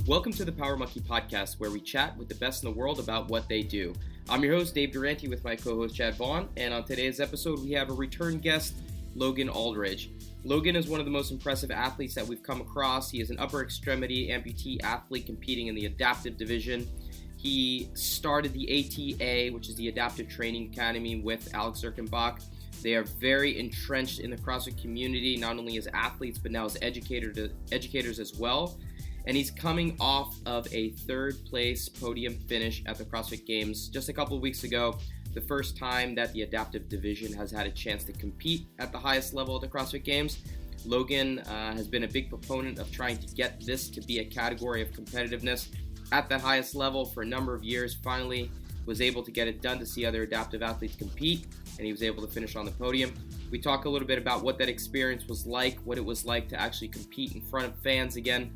Welcome to the Power Monkey Podcast, where we chat with the best in the world about what they do. I'm your host, Dave Durante, with my co-host, Chad Vaughn, and on today's episode, we have a return guest, Logan Aldridge. Logan is one of the most impressive athletes that we've come across. He is an upper extremity amputee athlete competing in the adaptive division. He started the ATA, which is the Adaptive Training Academy, with Alex Zirkenbach. They are very entrenched in the CrossFit community, not only as athletes, but now as educators as well. And he's coming off of a third place podium finish at the CrossFit Games just a couple of weeks ago, the first time that the adaptive division has had a chance to compete at the highest level of the CrossFit Games. Logan has been a big proponent of trying to get this to be a category of competitiveness at the highest level for a number of years. Finally was able to get it done to see other adaptive athletes compete, and he was able to finish on the podium. We talk a little bit about what that experience was like, what it was like to actually compete in front of fans again,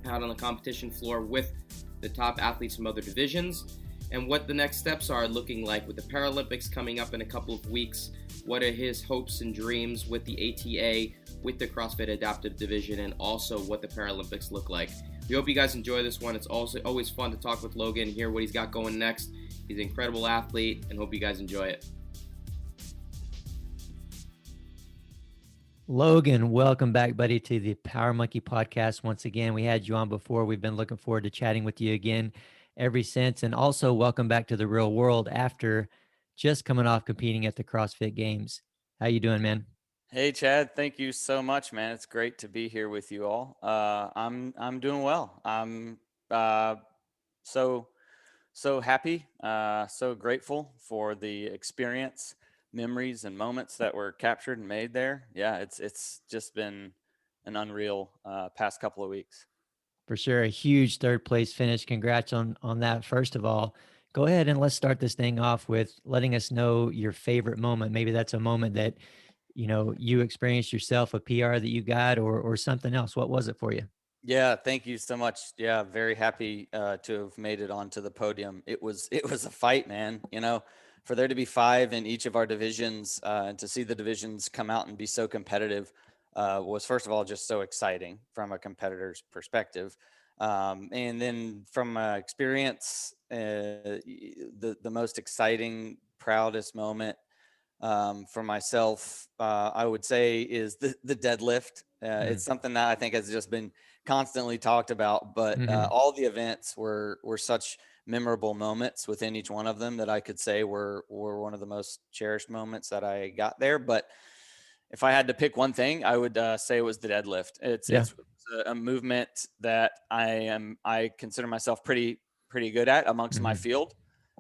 out on the competition floor with the top athletes from other divisions, and what the next steps are looking like with the Paralympics coming up in a couple of weeks. What are his hopes and dreams with the ATA, with the CrossFit Adaptive Division, and also what the Paralympics look like. We hope you guys enjoy this one. It's also always fun to talk with Logan, hear what he's got going next. He's an incredible athlete, and hope you guys enjoy it. Logan, welcome back, buddy, to the Power Monkey Podcast. Once again, we had you on before. We've been looking forward to chatting with you again ever since. And also welcome back to the real world after just coming off competing at the CrossFit Games. How you doing, man? Hey, Chad. Thank you so much, man. It's great to be here with you all. I'm doing well. I'm so happy, so grateful for the experience, memories and moments that were captured and made there. Yeah, it's just been an unreal past couple of weeks. For sure. A huge third place finish. Congrats on that. First of all, go ahead and let's start this thing off with letting us know your favorite moment. Maybe that's a moment that, you experienced yourself, a PR that you got, or something else. What was it for you? Yeah, thank you so much. Yeah, very happy to have made it onto the podium. It was a fight, man. For there to be 5 in each of our divisions and to see the divisions come out and be so competitive was, first of all, just so exciting from a competitor's perspective. And then from experience, the most exciting, proudest moment for myself, I would say, is the deadlift. It's something that I think has just been constantly talked about, but all the events were such memorable moments within each one of them that I could say were one of the most cherished moments that I got there. But if I had to pick one thing, I would say it was the deadlift. It's a movement that I consider myself pretty good at amongst my field.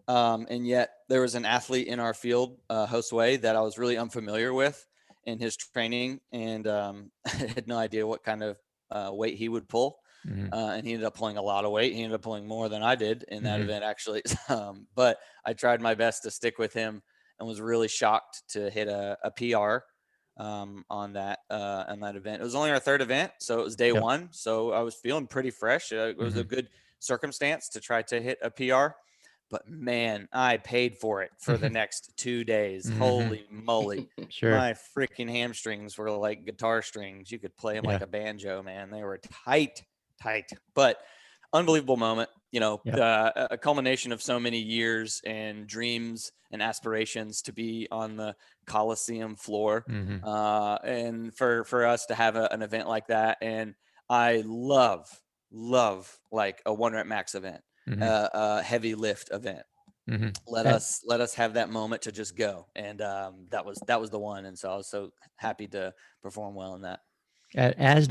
And yet there was an athlete in our field, Josue, that I was really unfamiliar with in his training, and I had no idea what kind of weight he would pull. And he ended up pulling a lot of weight. He ended up pulling more than I did in that event, actually. But I tried my best to stick with him and was really shocked to hit a PR on that event. It was only our third event, so it was day one. So I was feeling pretty fresh. It was a good circumstance to try to hit a PR. But man, I paid for it for the next 2 days. Holy moly. Sure. My freaking hamstrings were like guitar strings. You could play them like a banjo, man. They were tight, but unbelievable moment. A culmination of so many years and dreams and aspirations to be on the Coliseum floor. And for us to have an event like that. And I love like a 1 rep max event. A heavy lift event. Let us have that moment to just go, and that was the one. And so I was so happy to perform well in that. As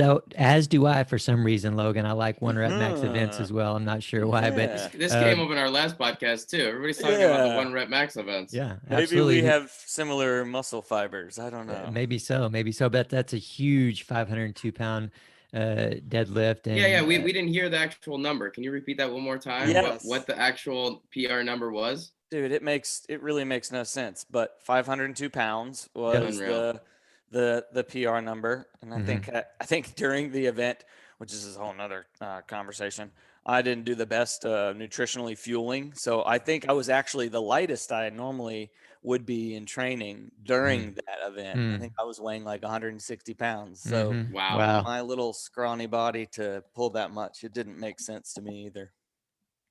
do I, for some reason, Logan. I like 1 rep max events as well. I'm not sure why, but this came up in our last podcast too. Everybody's talking about the 1 rep max events. Yeah, maybe absolutely. We have similar muscle fibers. I don't know. Maybe so. But that's a huge 502-pound deadlift. And we didn't hear the actual number. Can you repeat that one more time? Yes. What the actual PR number was? Dude, it really makes no sense. But 502 pounds was the PR number, and I think during the event, which is a whole nother conversation, I didn't do the best nutritionally fueling. So I think I was actually the lightest I normally would be in training during that event. I think I was weighing like 160 pounds. So Wow. for Wow. my little scrawny body to pull that much, it didn't make sense to me either.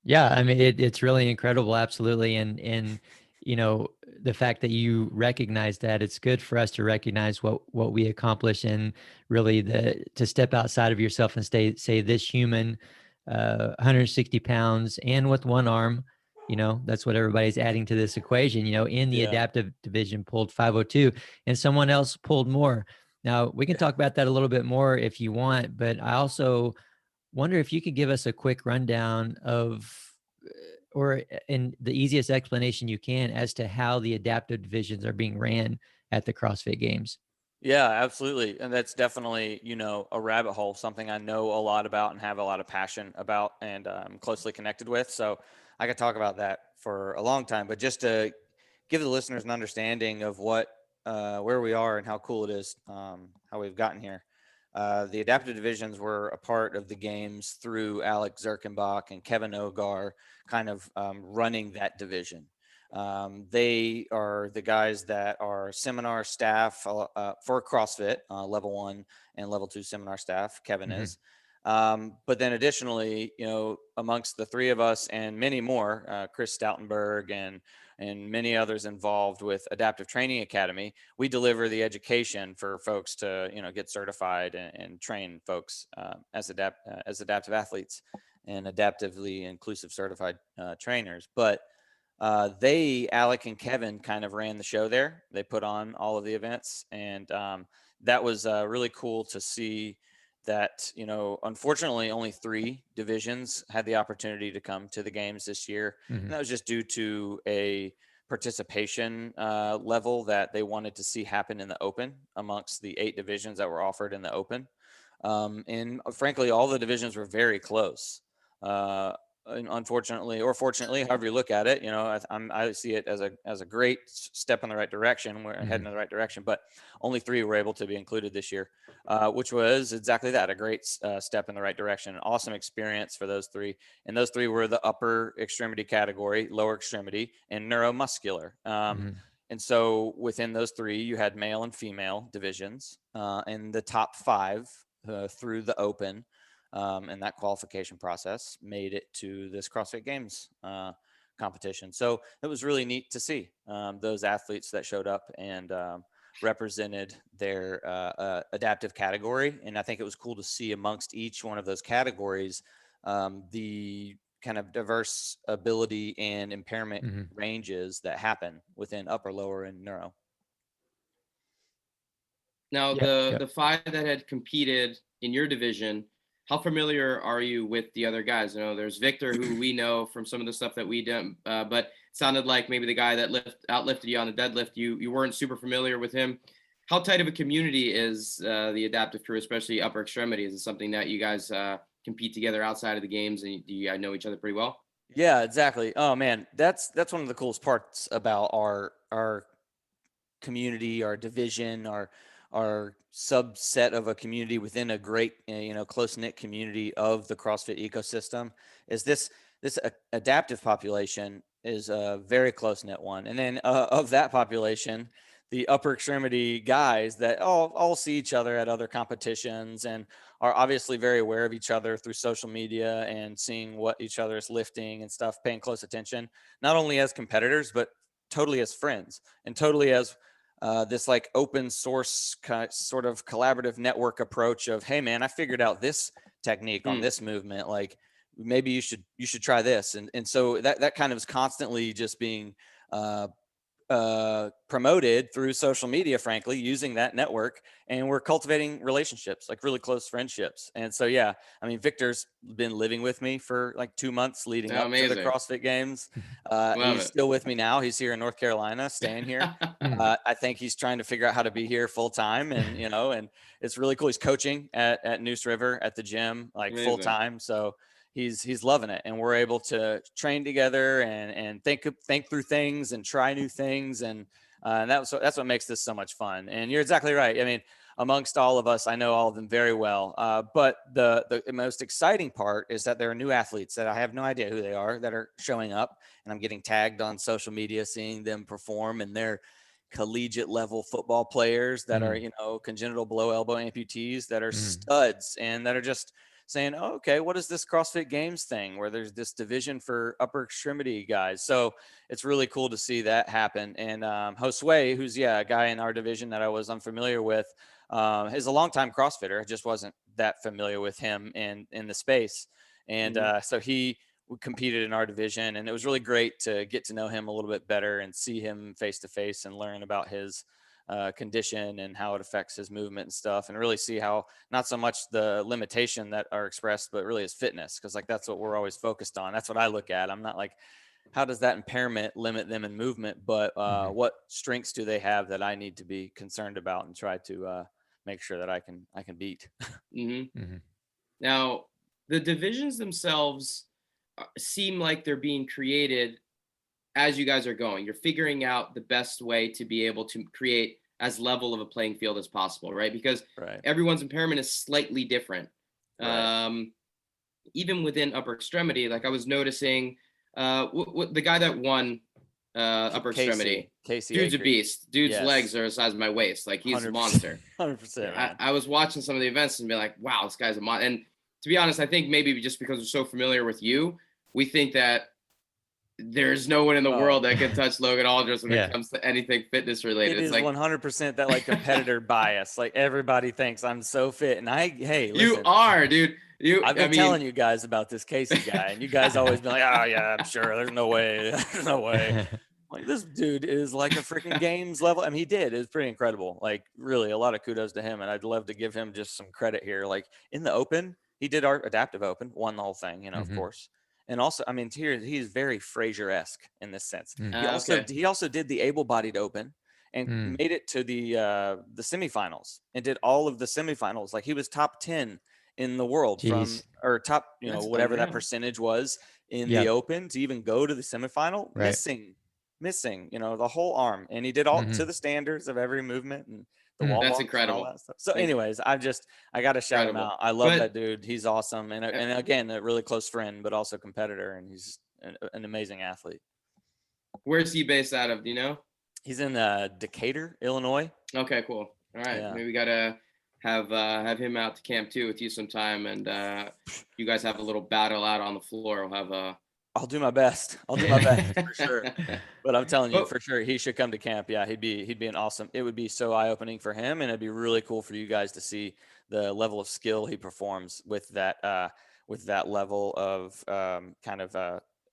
Yeah, I mean it's really incredible, absolutely. And you know, the fact that you recognize that, it's good for us to recognize what we accomplish, and really to step outside of yourself and say this human, 160 pounds and with one arm, you know, that's what everybody's adding to this equation, you know, in the Yeah. adaptive division pulled 502 and someone else pulled more. Now we can talk about that a little bit more if you want, but I also wonder if you could give us a quick rundown of, or in the easiest explanation you can, as to how the adaptive divisions are being ran at the CrossFit Games. Yeah, absolutely. And that's definitely, a rabbit hole, something I know a lot about and have a lot of passion about and I'm closely connected with. So I could talk about that for a long time, but just to give the listeners an understanding of where we are and how cool it is, how we've gotten here. The adaptive divisions were a part of the games through Alex Zerkenbach and Kevin Ogar kind of running that division. They are the guys that are seminar staff for CrossFit, level 1 and level 2 seminar staff. Kevin is. But then additionally, amongst the three of us and many more, Chris Stoutenberg and many others involved with Adaptive Training Academy, we deliver the education for folks to, get certified and train folks as adaptive athletes and adaptively inclusive certified trainers. But Alec and Kevin kind of ran the show there. They put on all of the events, and that was really cool to see that, unfortunately only 3 divisions had the opportunity to come to the games this year. And that was just due to a participation level that they wanted to see happen in the open amongst the 8 divisions that were offered in the open. And frankly, all the divisions were very close. And unfortunately or fortunately, however you look at it, I see it as a great step in the right direction. We're heading in the right direction, but only 3 were able to be included this year, which was exactly that, a great step in the right direction, an awesome experience for those 3. And those 3 were the upper extremity category, lower extremity, and neuromuscular. And so within those 3, you had male and female divisions, and the top 5 through the open. And that qualification process made it to this CrossFit Games competition. So it was really neat to see those athletes that showed up and represented their adaptive category. And I think it was cool to see amongst each one of those categories the kind of diverse ability and impairment ranges that happen within upper, lower, and neuro. Now, the 5 that had competed in your division, how familiar are you with the other guys? There's Victor, who we know from some of the stuff that we did, but it sounded like maybe the guy that outlifted you on the deadlift, you weren't super familiar with him. How tight of a community is the adaptive crew, especially upper extremity? Is it something that you guys compete together outside of the games, and do you know each other pretty well? Yeah, exactly. Oh man, that's one of the coolest parts about our community, our division, our subset of a community within a great, close-knit community of the CrossFit ecosystem is this adaptive population is a very close-knit one. And then of that population, the upper extremity guys that all see each other at other competitions and are obviously very aware of each other through social media and seeing what each other is lifting and stuff, paying close attention, not only as competitors, but totally as friends and totally as this like open source sort of collaborative network approach of, hey man, I figured out this technique on this movement. Like maybe you should try this. And so that kind of is constantly just being promoted through social media, frankly, using that network. And we're cultivating relationships, like really close friendships. And so, yeah, I mean, Victor's been living with me for like 2 months leading up to the CrossFit Games. He's still with me now. He's here in North Carolina, staying here. I think he's trying to figure out how to be here full time. And, and it's really cool. He's coaching at Neuse River at the gym, like full time. So he's loving it, and we're able to train together and think through things and try new things, and that's what makes this so much fun. And you're exactly right. I mean, amongst all of us, I know all of them very well. But the most exciting part is that there are new athletes that I have no idea who they are that are showing up, and I'm getting tagged on social media, seeing them perform, and they're collegiate level football players that are, congenital below elbow amputees that are studs and that are just saying, oh, okay, what is this CrossFit Games thing where there's this division for upper extremity guys? So it's really cool to see that happen. And Josue, who's a guy in our division that I was unfamiliar with, is a longtime CrossFitter. I just wasn't that familiar with him in the space. And so he competed in our division, and it was really great to get to know him a little bit better and see him face to face and learn about his condition and how it affects his movement and stuff, and really see how not so much the limitation that are expressed, but really his fitness. Cause like, that's what we're always focused on. That's what I look at. I'm not like, how does that impairment limit them in movement, but what strengths do they have that I need to be concerned about and try to make sure that I can beat. Now, the divisions themselves seem like they're being created as you guys are going. You're figuring out the best way to be able to create as level of a playing field as possible, right? Because everyone's impairment is slightly different. Even within upper extremity, like I was noticing, the guy that won upper extremity, Casey dude's Acre. a beast. Dude's legs are the size of my waist. Like, he's a monster. 100%. I was watching some of the events and be like, wow, this guy's a monster. And to be honest, I think maybe just because we're so familiar with you, we think that there's no one in the world that can touch Logan Aldridge when it comes to anything fitness related. It's like 100% that like competitor bias. Like, everybody thinks I'm so fit, and hey, listen, you are, dude. I've been telling you guys about this Casey guy, and you guys always been like, oh yeah, I'm sure. There's no way. There's no way. Like, this dude is like a freaking games level. I mean, he did. It was pretty incredible. Like, really, a lot of kudos to him, and I'd love to give him just some credit here. Like, in the open, he did our adaptive open, won the whole thing, of course. And also, I mean, here he's very Frazier-esque in this sense. He also did the able-bodied open and made it to the semifinals and did all of the semifinals. Like, he was top 10 in the world or top, whatever that percentage was in the open to even go to the semifinal, missing, the whole arm. And he did all to the standards of every movement and the wall. That's incredible. That stuff. So anyways, I got to shout him out. I love that dude. He's awesome. And again, a really close friend, but also competitor. And he's an amazing athlete. Where's he based out of? Do you know? He's in Decatur, Illinois. Okay, cool. All right. Yeah. Maybe we got to have him out to camp too with you sometime. And you guys have a little battle out on the floor. We'll have I'll do my best. For sure. But I'm telling you, for sure, he should come to camp. Yeah, he'd be an awesome. It would be so eye-opening for him, and it'd be really cool for you guys to see the level of skill he performs with that level of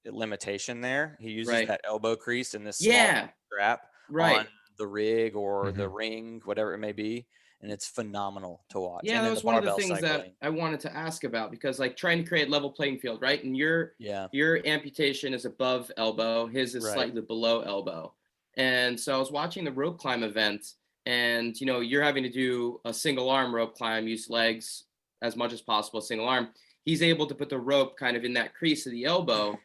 limitation there. He uses that elbow crease and this small strap on the rig or the ring, whatever it may be. And it's phenomenal to watch. Yeah, that was one of the things that I wanted to ask about, because like trying to create level playing field, right? And your amputation is above elbow, his is slightly below elbow. And so I was watching the rope climb event, and you're having to do a single arm rope climb, use legs as much as possible, single arm. He's able to put the rope kind of in that crease of the elbow,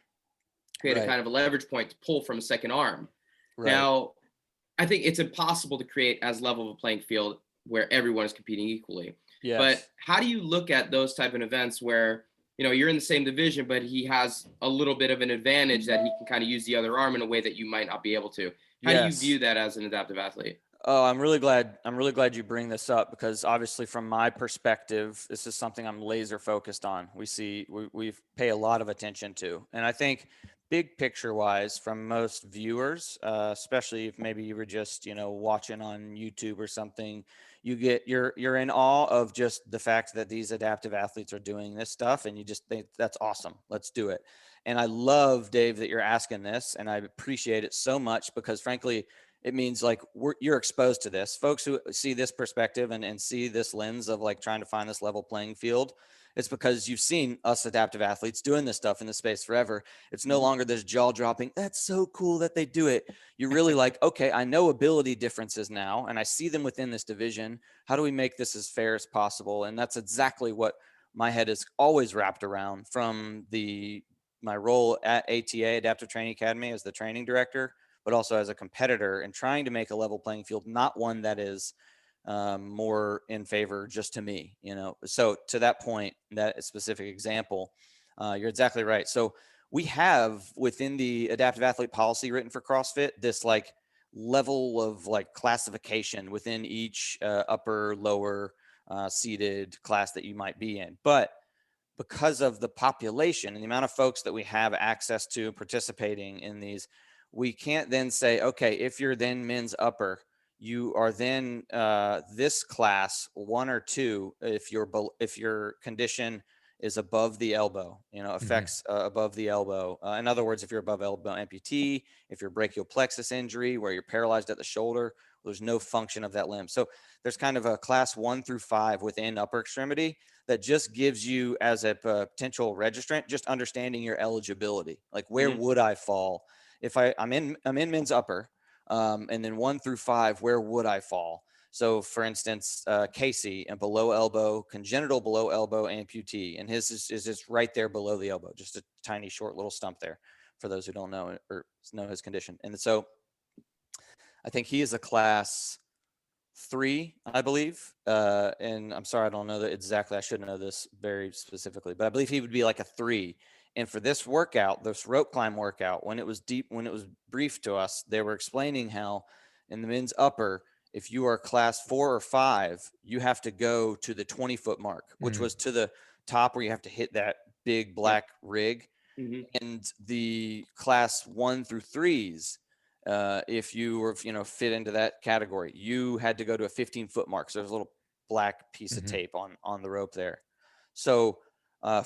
create a kind of a leverage point to pull from a second arm. Now, I think it's impossible to create as level of a playing field where everyone is competing equally. But how do you look at those type of events where, you're in the same division, but he has a little bit of an advantage that he can kind of use the other arm in a way that you might not be able to? How do you view that as an adaptive athlete? Oh, I'm really glad you bring this up, because obviously from my perspective, this is something I'm laser focused on. We pay a lot of attention to. And I think big picture wise, from most viewers, especially if maybe you were just, watching on YouTube or something, you're in awe of just the fact that these adaptive athletes are doing this stuff, and you just think that's awesome. Let's do it. And I love, Dave, that you're asking this, and I appreciate it so much, because frankly, it means like you're exposed to this. Folks who see this perspective and see this lens of like trying to find this level playing field, it's because you've seen us adaptive athletes doing this stuff in the space forever. It's no longer this jaw dropping, that's so cool that they do it. You're really like, okay, I know ability differences now, and I see them within this division. How do we make this as fair as possible? And that's exactly what my head is always wrapped around, from my role at ATA, Adaptive Training Academy, as the training director, but also as a competitor, and trying to make a level playing field, not one that is more in favor just to me, So to that point, that specific example, you're exactly right. So we have within the adaptive athlete policy written for CrossFit, this like level of like classification within each upper, lower seated class that you might be in. But because of the population and the amount of folks that we have access to participating in these, we can't then say, okay, if you're then men's upper, you are then this class 1 or 2 if your condition is above the elbow, affects above the elbow. In other words, if you're above elbow amputee, if you're brachial plexus injury where you're paralyzed at the shoulder, there's no function of that limb. So there's kind of a class 1 through 5 within upper extremity that just gives you as a potential registrant, just understanding your eligibility. Like where would I fall if I'm in men's upper, and then 1 through 5, where would I fall? So for instance, Casey and below elbow, congenital below elbow amputee, and his is just right there below the elbow, just a tiny short little stump there for those who don't know or know his condition. And so I think he is a class 3, I believe. And I'm sorry, I don't know that exactly. I should know this very specifically, but I believe he would be like a 3. And for this workout, this rope climb workout, when it was briefed to us, they were explaining how in the men's upper, if you are class 4 or 5, you have to go to the 20-foot mark, which was to the top where you have to hit that big black rig. And the class 1 through 3s, if you were, fit into that category, you had to go to a 15-foot mark. So there's a little black piece of tape on the rope there. So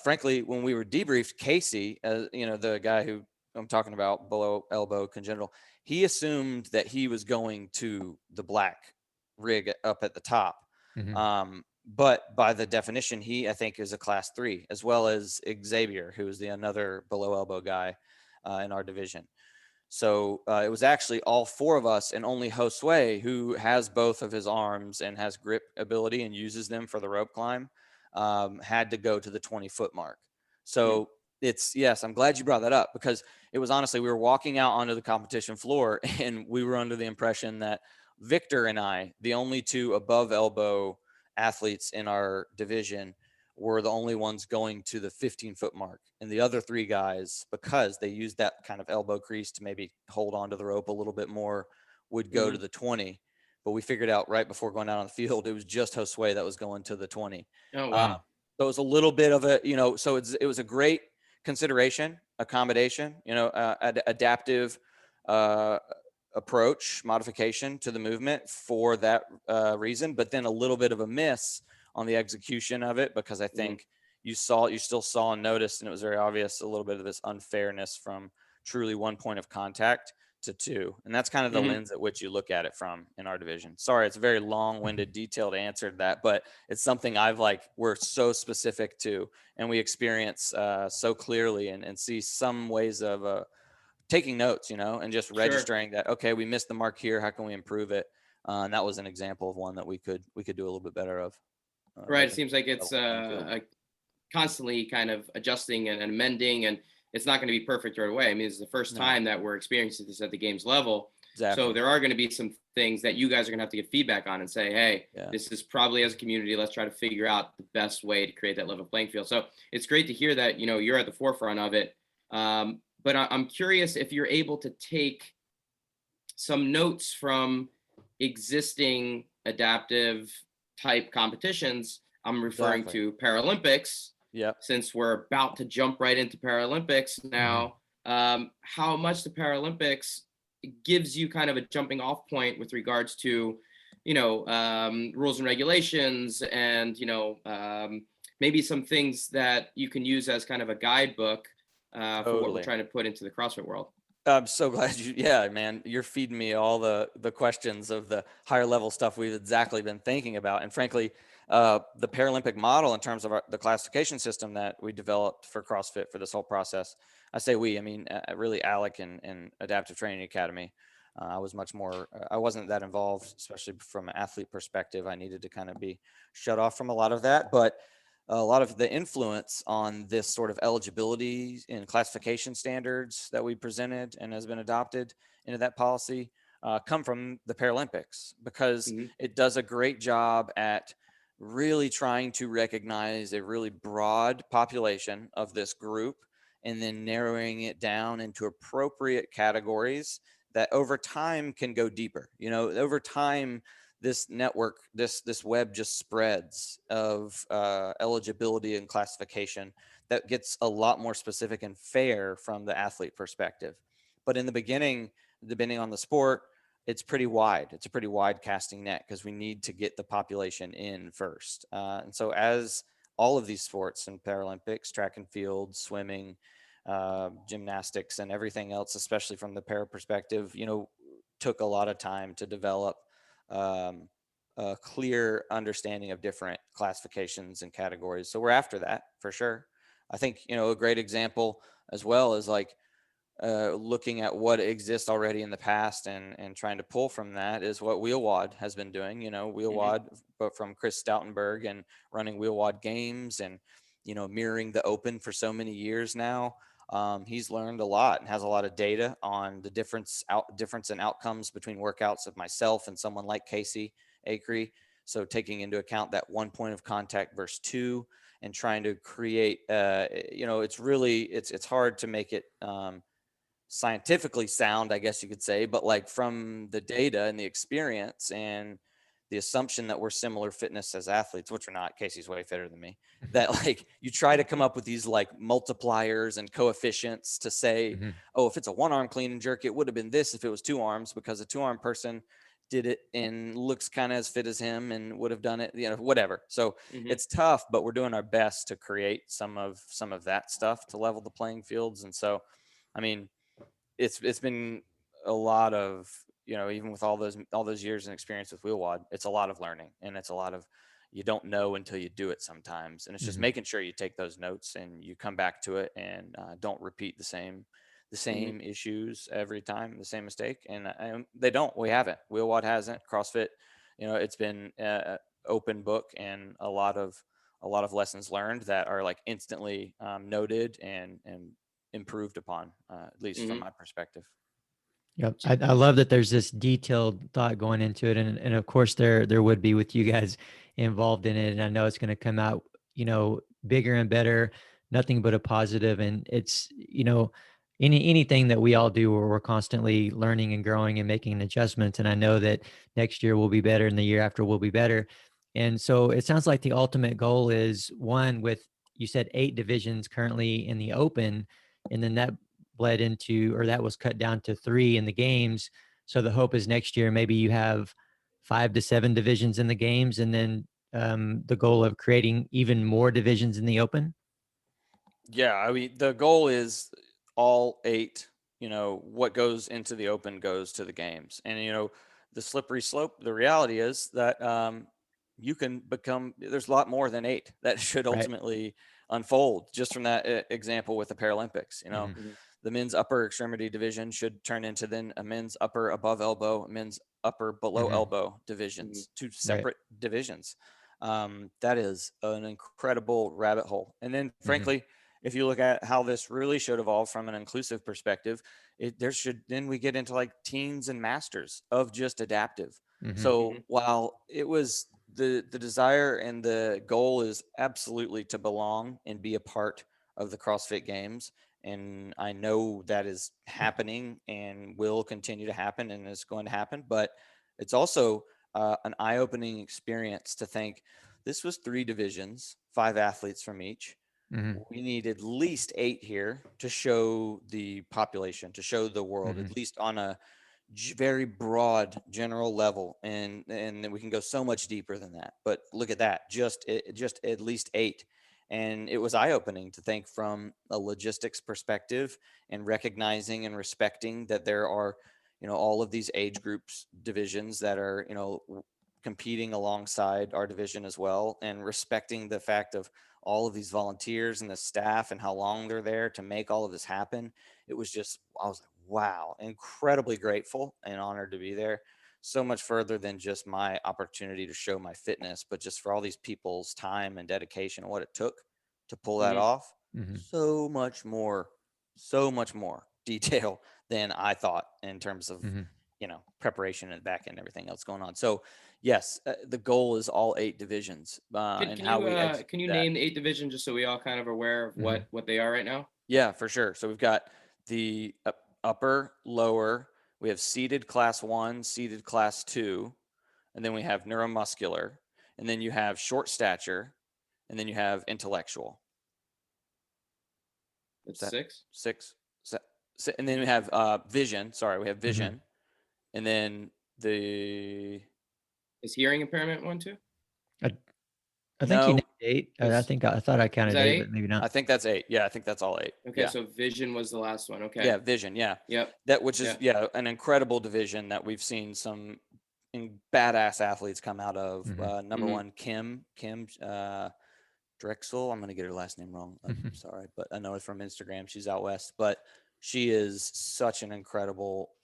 frankly, when we were debriefed, Casey, the guy who I'm talking about below elbow congenital, he assumed that he was going to the black rig up at the top. But by the definition, he, I think, is a class 3, as well as Xavier, who is another below elbow guy in our division. So it was actually all 4 of us, and only Josue, who has both of his arms and has grip ability and uses them for the rope climb, had to go to the 20-foot mark. So yes, I'm glad you brought that up, because it was honestly, we were walking out onto the competition floor and we were under the impression that Victor and I, the only 2 above elbow athletes in our division, were the only ones going to the 15-foot mark. And the other 3 guys, because they used that kind of elbow crease to maybe hold onto the rope a little bit more, would go to the 20. But we figured out right before going out on the field, it was just Josue that was going to the 20. Oh, wow. So it was a little bit of a, so it was a great consideration, accommodation, adaptive approach, modification to the movement for that reason, but then a little bit of a miss on the execution of it, because I think you still saw and noticed, and it was very obvious, a little bit of this unfairness from truly 1 point of contact to 2. And that's kind of the lens at which you look at it from in our division. Sorry, it's a very long-winded, detailed answer to that, but it's something we're so specific to, and we experience so clearly and see some ways of taking notes, and just registering that, okay, we missed the mark here. How can we improve it? And that was an example of one that we could do a little bit better of. Right. It seems like it's constantly kind of adjusting and amending, and it's not going to be perfect right away. I mean, it's the first time that we're experiencing this at the games level. Exactly. So there are going to be some things that you guys are going to have to give feedback on and say, hey, this is probably, as a community, let's try to figure out the best way to create that level playing field. So it's great to hear that, you're at the forefront of it. But I'm curious if you're able to take some notes from existing adaptive type competitions. I'm referring to Paralympics. Since we're about to jump right into Paralympics now, how much the Paralympics gives you kind of a jumping off point with regards to, rules and regulations, and, maybe some things that you can use as kind of a guidebook for what we're trying to put into the CrossFit world. I'm so glad man, you're feeding me all the questions of the higher level stuff we've exactly been thinking about. And frankly, the Paralympic model in terms of the classification system that we developed for CrossFit for this whole process, I say we, I mean, really Alec and Adaptive Training Academy. I wasn't that involved, especially from an athlete perspective. I needed to kind of be shut off from a lot of that, but a lot of the influence on this sort of eligibility and classification standards that we presented and has been adopted into that policy come from the Paralympics, because Mm-hmm. it does a great job at really trying to recognize a really broad population of this group, and then narrowing it down into appropriate categories that over time can go deeper. Over time, this network, this web just spreads of eligibility and classification that gets a lot more specific and fair from the athlete perspective. But in the beginning, depending on the sport, it's pretty wide. It's a pretty wide casting net, because we need to get the population in first. And so, as all of these sports and Paralympics, track and field, swimming, gymnastics, and everything else, especially from the para perspective, took a lot of time to develop um, a clear understanding of different classifications and categories. So we're after that for sure. I think, a great example as well is like looking at what exists already in the past, and trying to pull from that is what Wheelwad has been doing. Mm-hmm. Wheelwad, but from Chris Stoutenberg, and running Wheelwad Games, and mirroring the Open for so many years now. He's learned a lot and has a lot of data on the difference in outcomes between workouts of myself and someone like Casey Acree. So taking into account that 1 point of contact versus 2, and trying to create, it's hard to make it scientifically sound, I guess you could say, but like from the data and the experience and the assumption that we're similar fitness as athletes, which we're not. Casey's way fitter than me. That like you try to come up with these like multipliers and coefficients to say, Mm-hmm. oh, if it's a 1 arm clean and jerk, it would have been this if it was 2 arms, because a 2 arm person did it and looks kind of as fit as him and would have done it, whatever. So Mm-hmm. it's tough, but we're doing our best to create some of that stuff to level the playing fields. And so, I mean, it's been a lot of, even with all those years and experience with Wheelwad, it's a lot of learning, and it's a lot of, you don't know until you do it sometimes, and it's just Mm-hmm. making sure you take those notes and you come back to it, and don't repeat the Mm-hmm. same issues every time, the same mistake. And they don't. We haven't. Wheelwad hasn't. CrossFit, it's been open book, and a lot of lessons learned that are like instantly noted and improved upon, at least from Mm-hmm. my perspective. Yep. I love that there's this detailed thought going into it. And of course there would be with you guys involved in it. And I know it's going to come out, bigger and better, nothing but a positive. And it's, anything that we all do where we're constantly learning and growing and making adjustments. And I know that next year will be better and the year after will be better. And so it sounds like the ultimate goal is one with, you said 8 divisions currently in the open, and then that bled into, or that was cut down to 3 in the games. So the hope is next year maybe you have 5 to 7 divisions in the games, and then the goal of creating even more divisions in the open. Yeah, I mean, the goal is all 8. What goes into the open goes to the games, and the slippery slope. The reality is that you can become. There's a lot more than 8 that should Right. ultimately unfold. Just from that example with the Paralympics, Mm-hmm. Mm-hmm. the men's upper extremity division should turn into then a men's upper above elbow, men's upper below Mm-hmm. elbow Mm-hmm. divisions, 2 Right. separate divisions. That is an incredible rabbit hole. And then, Mm-hmm. frankly, if you look at how this really should evolve from an inclusive perspective, then we get into like teens and masters of just adaptive. Mm-hmm. So while it was the desire and the goal is absolutely to belong and be a part of the CrossFit Games, and I know that is happening and will continue to happen and is going to happen, but it's also an eye-opening experience to think this was 3 divisions, 5 athletes from each. Mm-hmm. We need at least 8 here to show the population, to show the world, Mm-hmm. at least on a very broad general level, and then we can go so much deeper than that. But look at that, just at least 8. And it was eye-opening to think from a logistics perspective, and recognizing and respecting that there are, all of these age groups divisions that are, competing alongside our division as well, and respecting the fact of all of these volunteers and the staff and how long they're there to make all of this happen. It was just, I was like, wow, incredibly grateful and honored to be there. So much further than just my opportunity to show my fitness, but just for all these people's time and dedication and what it took to pull that Mm-hmm. off. Mm-hmm. So much more detail than I thought in terms of Mm-hmm. preparation and back end, everything else going on. So yes, the goal is all 8 divisions, and how we execute can you that. name the 8 divisions just so we all kind of aware of Mhm. what they are right now? Yeah, for sure. So we've got the upper, lower, we have seated class 1, seated class 2, and then we have neuromuscular, and then you have short stature, and then you have intellectual. Is That's that 6. 6? And then we have vision. Sorry, we have vision, and then the Is hearing impairment one too? I think you named no, 8. Is I thought I is counted that 8, but 8? maybe I not. think that's 8. Yeah, I think that's all 8. Okay, Yeah. so vision was the last one. Okay. Yeah, vision. Yeah. Yep. Which is an incredible division that we've seen some badass athletes come out of. Mhm. Number one, Kim Drexel. I'm gonna get her last name wrong. I'm sorry, but I know it's from Instagram. She's out west, but she is such an incredible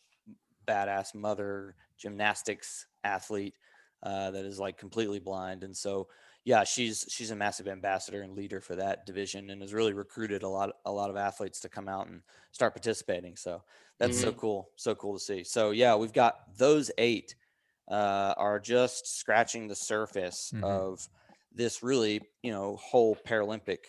badass mother gymnastics athlete that is like completely blind. And so yeah, she's a massive ambassador and leader for that division, and has really recruited a lot of athletes to come out and start participating. So that's so cool to see. So yeah, we've got those 8 are just scratching the surface of this really whole Paralympic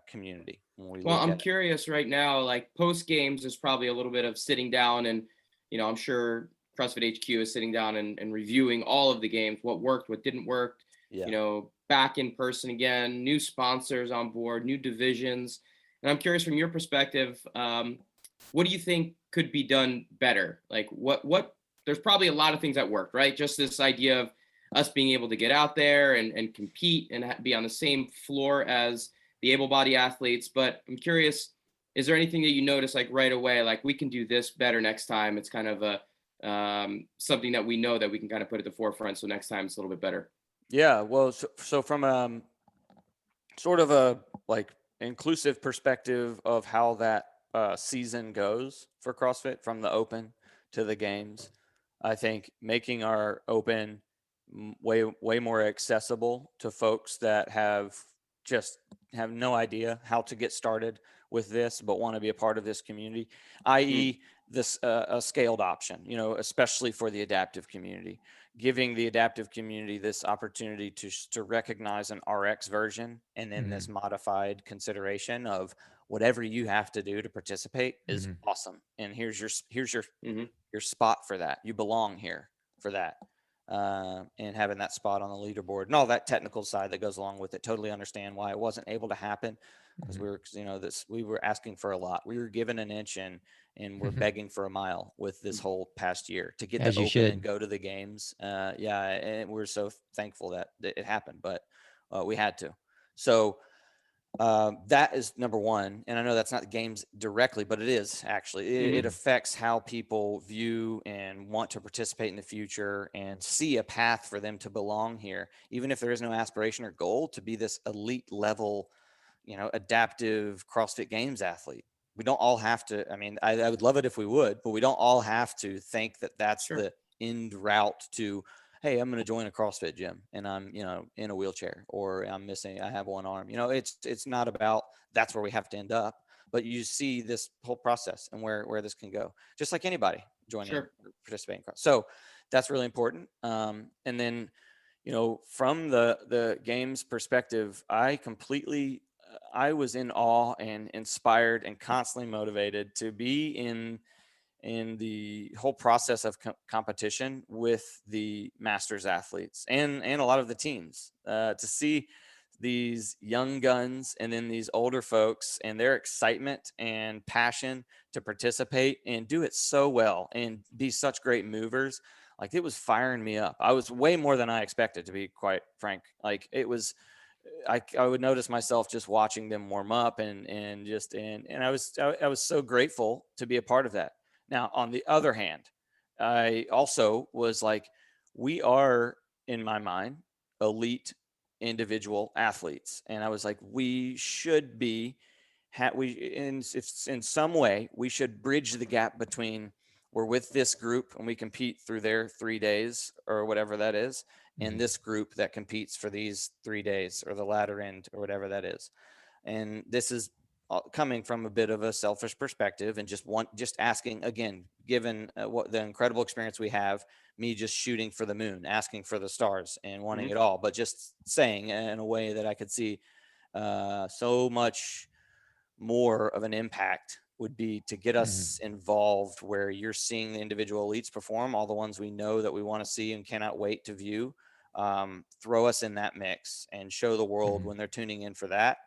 community when we Well, look I'm at it. curious right now, like post games, there's probably a little bit of sitting down and, I'm sure CrossFit HQ is sitting down and reviewing all of the games, what worked, what didn't work, Yeah. Back in person again, new sponsors on board, new divisions. And I'm curious from your perspective, what do you think could be done better? Like there's probably a lot of things that worked, right? Just this idea of us being able to get out there and compete and be on the same floor as the able-bodied athletes. But I'm curious, is there anything that you notice like right away, like we can do this better next time? It's kind of a something that we know that we can kind of put at the forefront. So next time it's a little bit better. Yeah. Well, so from sort of a like inclusive perspective of how that season goes for CrossFit from the open to the games, I think making our open way more accessible to folks that just have no idea how to get started with this but want to be a part of this community, i.e. this a scaled option, especially for the adaptive community, giving the adaptive community this opportunity to recognize an RX version, and then this modified consideration of whatever you have to do to participate is awesome, and here's your spot for that. You belong here for that. And having that spot on the leaderboard and all that technical side that goes along with it. Totally understand why it wasn't able to happen, because we were asking for a lot. We were given an inch and we're begging for a mile with this whole past year to get As the you open and should. go to the games. And we're so thankful that it happened, but we had to. So that is number one. And I know that's not games directly, but it is actually. It affects how people view and want to participate in the future and see a path for them to belong here, even if there is no aspiration or goal to be this elite level, adaptive CrossFit Games athlete. We don't all have to. I mean, I would love it if we would, but we don't all have to think that that's the end route to, hey, I'm going to join a CrossFit gym and I'm, in a wheelchair, or I have one arm. It's not about that's where we have to end up, but you see this whole process and where this can go, just like anybody joining, participating. So that's really important. And then, from the games perspective, I was in awe and inspired and constantly motivated to be in the whole process of competition with the masters athletes and a lot of the teams, to see these young guns and then these older folks and their excitement and passion to participate and do it so well and be such great movers. Like, it was firing me up. I was way more than I expected, to be quite frank. Like, it was, I would notice myself just watching them warm up and I was so grateful to be a part of that. Now, on the other hand, I also was like, we are, in my mind, elite individual athletes, and I was like, we should be, in some way, we should bridge the gap between we're with this group and we compete through their 3 days or whatever that is, and this group that competes for these 3 days or the latter end or whatever that is. And this is coming from a bit of a selfish perspective and just asking again, given what the incredible experience we have, me just shooting for the moon, asking for the stars and wanting Mhm. it all, but just saying in a way that I could see so much more of an impact would be to get us involved where you're seeing the individual elites perform, all the ones we know that we want to see and cannot wait to view. Throw us in that mix and show the world when they're tuning in for that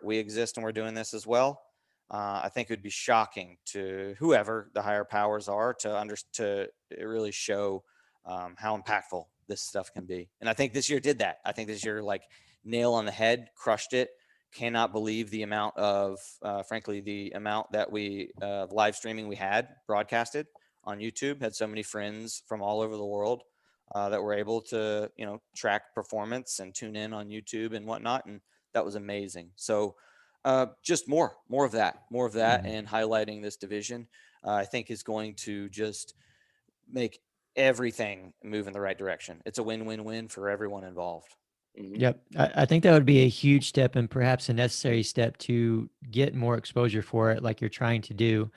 we exist and we're doing this as well. I think it would be shocking to whoever the higher powers are to really show how impactful this stuff can be. And I think this year did that. I think this year, like, nail on the head, crushed it. Cannot believe the amount of, frankly, the amount that we live streaming we had broadcasted on YouTube. Had so many friends from all over the world that were able to, track performance and tune in on YouTube and whatnot. And that was amazing. So just more of that, and highlighting this division, I think is going to just make everything move in the right direction. It's a win-win-win for everyone involved. Mhm. Yep. I think that would be a huge step and perhaps a necessary step to get more exposure for it, like you're trying to do,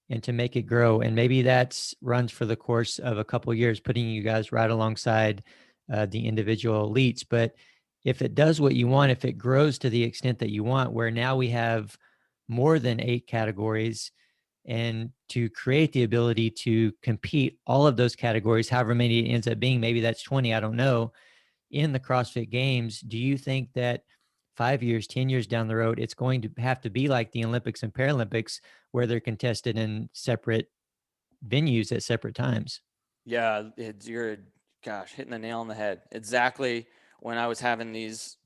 and to make it grow. And maybe that's runs for the course of a couple of years, putting you guys right alongside the individual elites. But if it does what you want, if it grows to the extent that you want, where now we have more than 8 categories, and to create the ability to compete all of those categories, however many it ends up being, maybe that's 20, I don't know, in the CrossFit Games, do you think that 5 years, 10 years down the road, it's going to have to be like the Olympics and Paralympics where they're contested in separate venues at separate times? Yeah, you're, gosh, hitting the nail on the head. Exactly. When I was having these,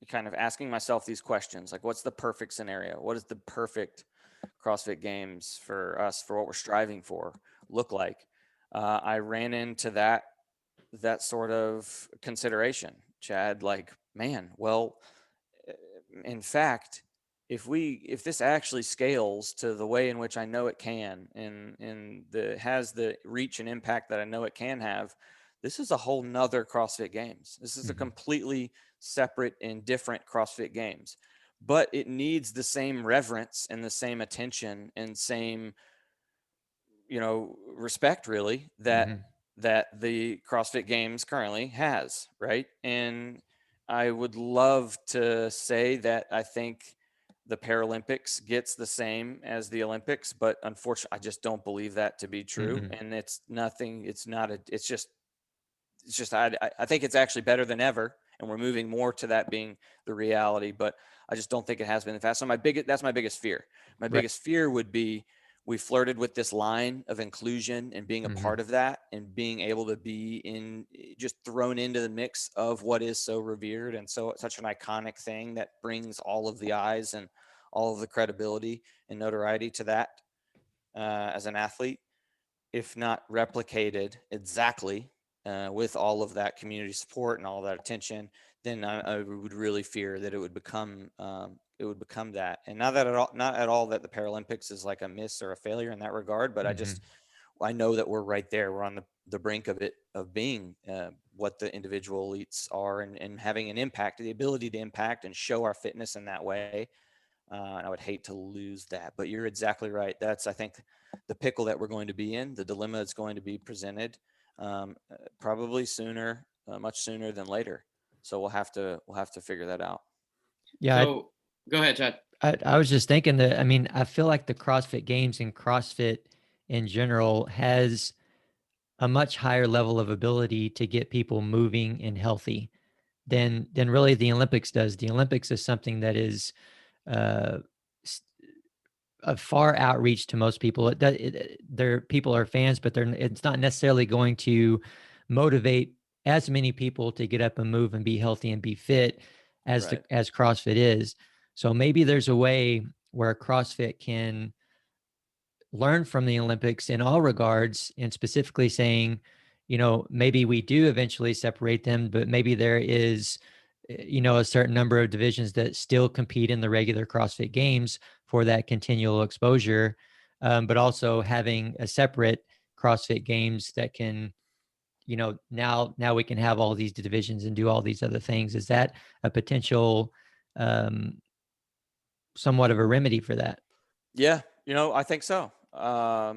kind of asking myself these questions, like, what's the perfect scenario? What is the perfect CrossFit Games for us, for what we're striving for, look like? I ran into that sort of consideration, Chad. Like, man, well, in fact, if this actually scales to the way in which I know it can, and has the reach and impact that I know it can have, this is a whole nother CrossFit Games. This is a completely separate and different CrossFit Games, but it needs the same reverence and the same attention and same, respect, really, that the CrossFit Games currently has, right? And I would love to say that I think the Paralympics gets the same as the Olympics, but unfortunately, I just don't believe that to be true. And it's nothing. It's not a. It's just I think it's actually better than ever, and we're moving more to that being the reality. But I just don't think it has been in the past. So that's my biggest fear. My Right. biggest fear would be, we flirted with this line of inclusion and being a part of that, and being able to be just thrown into the mix of what is so revered and such an iconic thing that brings all of the eyes and all of the credibility and notoriety to that as an athlete, if not replicated exactly with all of that community support and all that attention, then I would really fear that it would become that. And not at all that the Paralympics is like a miss or a failure in that regard, but I know that we're right there. We're on the brink of it, of being what the individual elites are, and having an impact, the ability to impact and show our fitness in that way. And I would hate to lose that. But you're exactly right. That's, I think, the pickle that we're going to be in, the dilemma that's going to be presented, probably sooner, much sooner than later. So we'll have to figure that out. Yeah. So go ahead, Chad. I was just thinking that, I mean, I feel like the CrossFit Games and CrossFit in general has a much higher level of ability to get people moving and healthy than really the Olympics does. The Olympics is something that is uh, a far outreach to most people. Their people are fans, but it's not necessarily going to motivate as many people to get up and move and be healthy and be fit as Right. as CrossFit is. So maybe there's a way where CrossFit can learn from the Olympics in all regards, and specifically saying, maybe we do eventually separate them, but maybe there is, a certain number of divisions that still compete in the regular CrossFit Games for that continual exposure, but also having a separate CrossFit Games that can, now we can have all these divisions and do all these other things. Is that a potential somewhat of a remedy for that. Yeah, I think so. I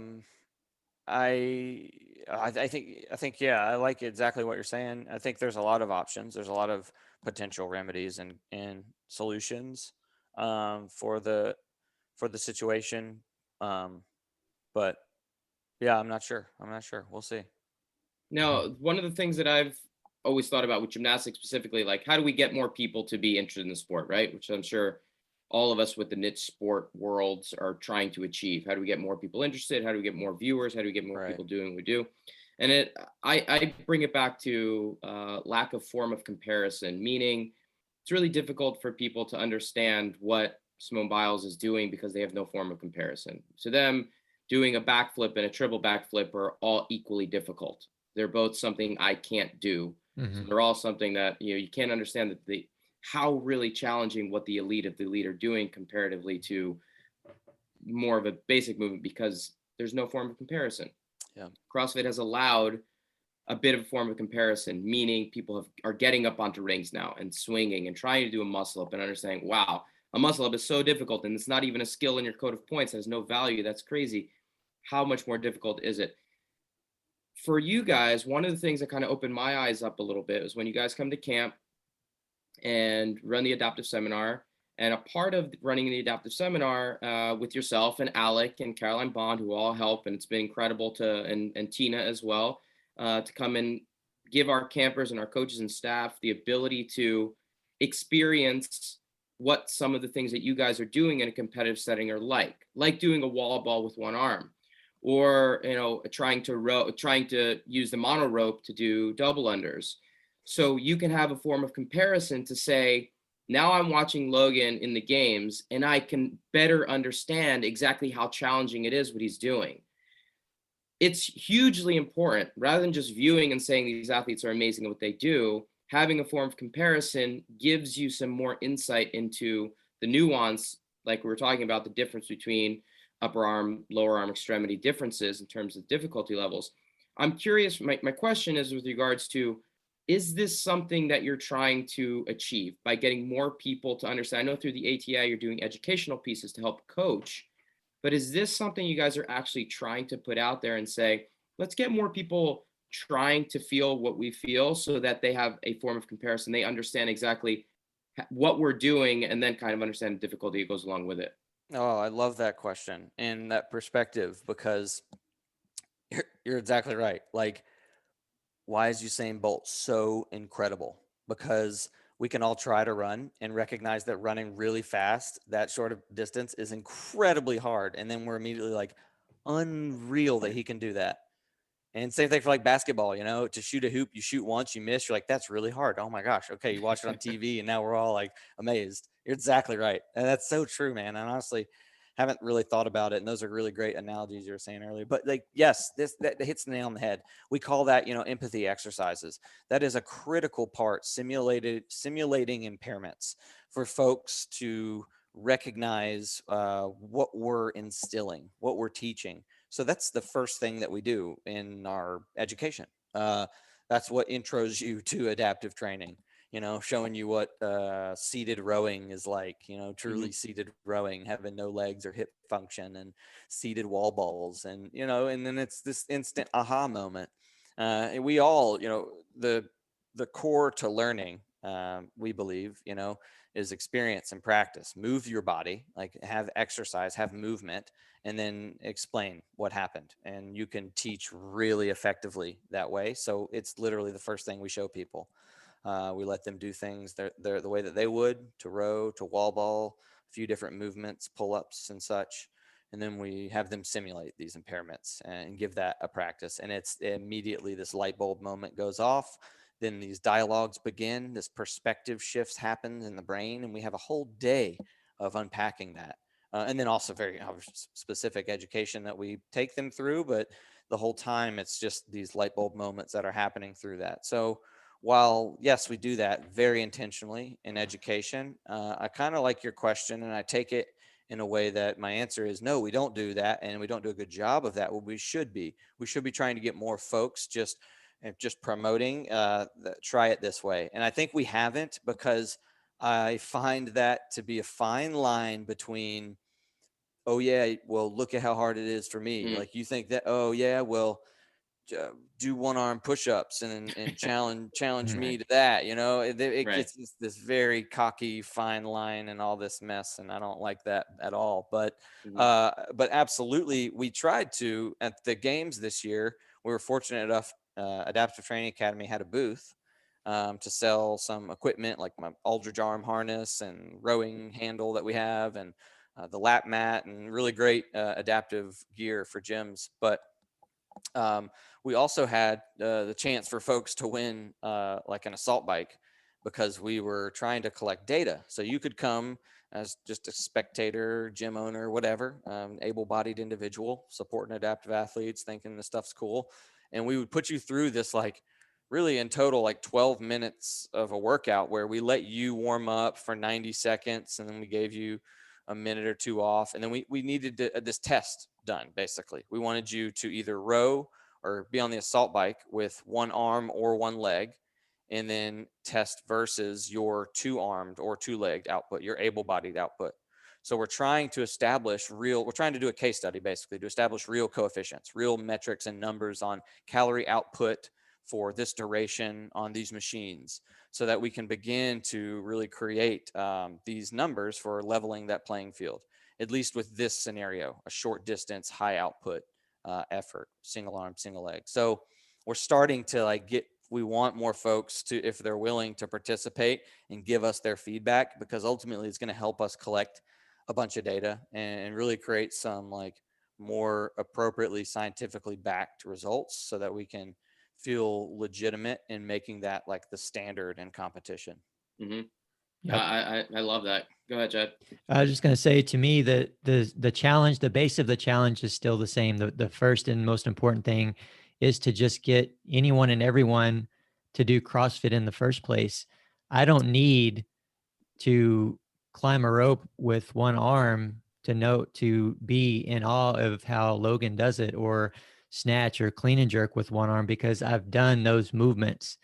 think, yeah, I like exactly what you're saying. I think there's a lot of options. There's a lot of potential remedies and solutions for the situation. But yeah, I'm not sure. We'll see. Now, one of the things that I've always thought about with gymnastics specifically, like how do we get more people to be interested in the sport, right? Which I'm sure all of us with the niche sport worlds are trying to achieve. How do we get more people interested? How do we get more viewers? How do we get more Right. people doing what we do? And I bring it back to lack of form of comparison, meaning it's really difficult for people to understand what Simone Biles is doing because they have no form of comparison. To them, doing a backflip and a triple backflip are all equally difficult. They're both something I can't do. So they're all something that you can't understand that how really challenging what the elite of the elite are doing comparatively to more of a basic movement because there's no form of comparison. Yeah. CrossFit has allowed a bit of a form of comparison, meaning people are getting up onto rings now and swinging and trying to do a muscle up and understanding, wow, a muscle up is so difficult and it's not even a skill in your code of points. It has no value. That's crazy. How much more difficult is it? For you guys, one of the things that kind of opened my eyes up a little bit was when you guys come to camp and run the adaptive seminar. And a part of running the adaptive seminar with yourself and Alec and Caroline Bond, who all help, and it's been incredible and Tina as well, to come and give our campers and our coaches and staff the ability to experience what some of the things that you guys are doing in a competitive setting are like doing a wall ball with one arm, or trying to use the mono rope to do double unders. So you can have a form of comparison to say, now I'm watching Logan in the games and I can better understand exactly how challenging it is what he's doing. It's hugely important, rather than just viewing and saying these athletes are amazing at what they do. Having a form of comparison gives you some more insight into the nuance, like we were talking about, the difference between upper arm, lower arm extremity differences in terms of difficulty levels. I'm curious, my question is with regards to, is this something that you're trying to achieve by getting more people to understand? I know through the ATI you're doing educational pieces to help coach, but is this something you guys are actually trying to put out there and say, let's get more people trying to feel what we feel so that they have a form of comparison, they understand exactly what we're doing, and then kind of understand the difficulty that goes along with it? Oh, I love that question and that perspective, because you're exactly right. Like, why is Usain Bolt so incredible? Because we can all try to run and recognize that running really fast, that short of distance, is incredibly hard. And then we're immediately like, unreal that he can do that. And same thing for like basketball, to shoot a hoop, you shoot once, you miss, you're like, that's really hard. Oh my gosh. Okay. You watch it on TV and now we're all like amazed. You're exactly right. And that's so true, man. And honestly, haven't really thought about it. And those are really great analogies you were saying earlier. But like, yes, that hits the nail on the head. We call that, empathy exercises. That is a critical part, simulating impairments for folks to recognize what we're instilling, what we're teaching. So that's the first thing that we do in our education. That's what intros you to adaptive training, showing you what seated rowing is like, truly seated rowing, having no legs or hip function, and seated wall balls. And, and then it's this instant aha moment. And we all, the core to learning, we believe, is experience and practice. Move your body, like have exercise, have movement, and then explain what happened. And you can teach really effectively that way. So it's literally the first thing we show people. We let them do things the way that they would, to row, to wall ball, a few different movements, pull-ups and such. And then we have them simulate these impairments and give that a practice. And it's immediately this light bulb moment goes off. Then these dialogues begin, this perspective shifts happens in the brain, and we have a whole day of unpacking that. And then also very specific education that we take them through, but the whole time it's just these light bulb moments that are happening through that. So while, yes, we do that very intentionally in education, I kind of like your question, and I take it in a way that my answer is no, we don't do that, and we don't do a good job of that. Well, we should be trying to get more folks just promoting try it this way. And I think we haven't, because I find that to be a fine line between, oh yeah, well, look at how hard it is for me. Mm. Like you think that, oh yeah, well, do one arm push-ups and challenge me Right. to that, you know. It Right. gets this very cocky fine line and all this mess, and I don't like that at all. Mhm. But absolutely, we tried to at the games this year. We were fortunate enough, Adaptive Training Academy had a booth to sell some equipment like my Aldridge arm harness and rowing handle that we have, and the lap mat, and really great adaptive gear for gyms. But um, we also had the chance for folks to win like an assault bike, because we were trying to collect data. So you could come as just a spectator, gym owner, whatever, able-bodied individual supporting adaptive athletes, thinking the stuff's cool, and we would put you through this, like, really in total like 12 minutes of a workout where we let you warm up for 90 seconds, and then we gave you a minute or two off, and then we needed this test done. Basically, we wanted you to either row or be on the assault bike with one arm or one leg, and then test versus your two-armed or two-legged output, your able-bodied output. So we're trying to do a case study, basically, to establish real coefficients, real metrics and numbers on calorie output for this duration on these machines, so that we can begin to really create these numbers for leveling that playing field, at least with this scenario, a short distance, high output effort, single arm, single leg. So we're starting to we want more folks to, if they're willing to participate and give us their feedback, because ultimately it's going to help us collect a bunch of data and really create some like more appropriately scientifically backed results, so that we can feel legitimate in making that like the standard in competition. Mm-hmm. Yep. I love that. Go ahead, Chad. I was just going to say, to me, that the challenge, the base of the challenge is still the same. The first and most important thing is to just get anyone and everyone to do CrossFit in the first place. I don't need to climb a rope with one arm to be in awe of how Logan does it, or snatch or clean and jerk with one arm, because I've done those movements.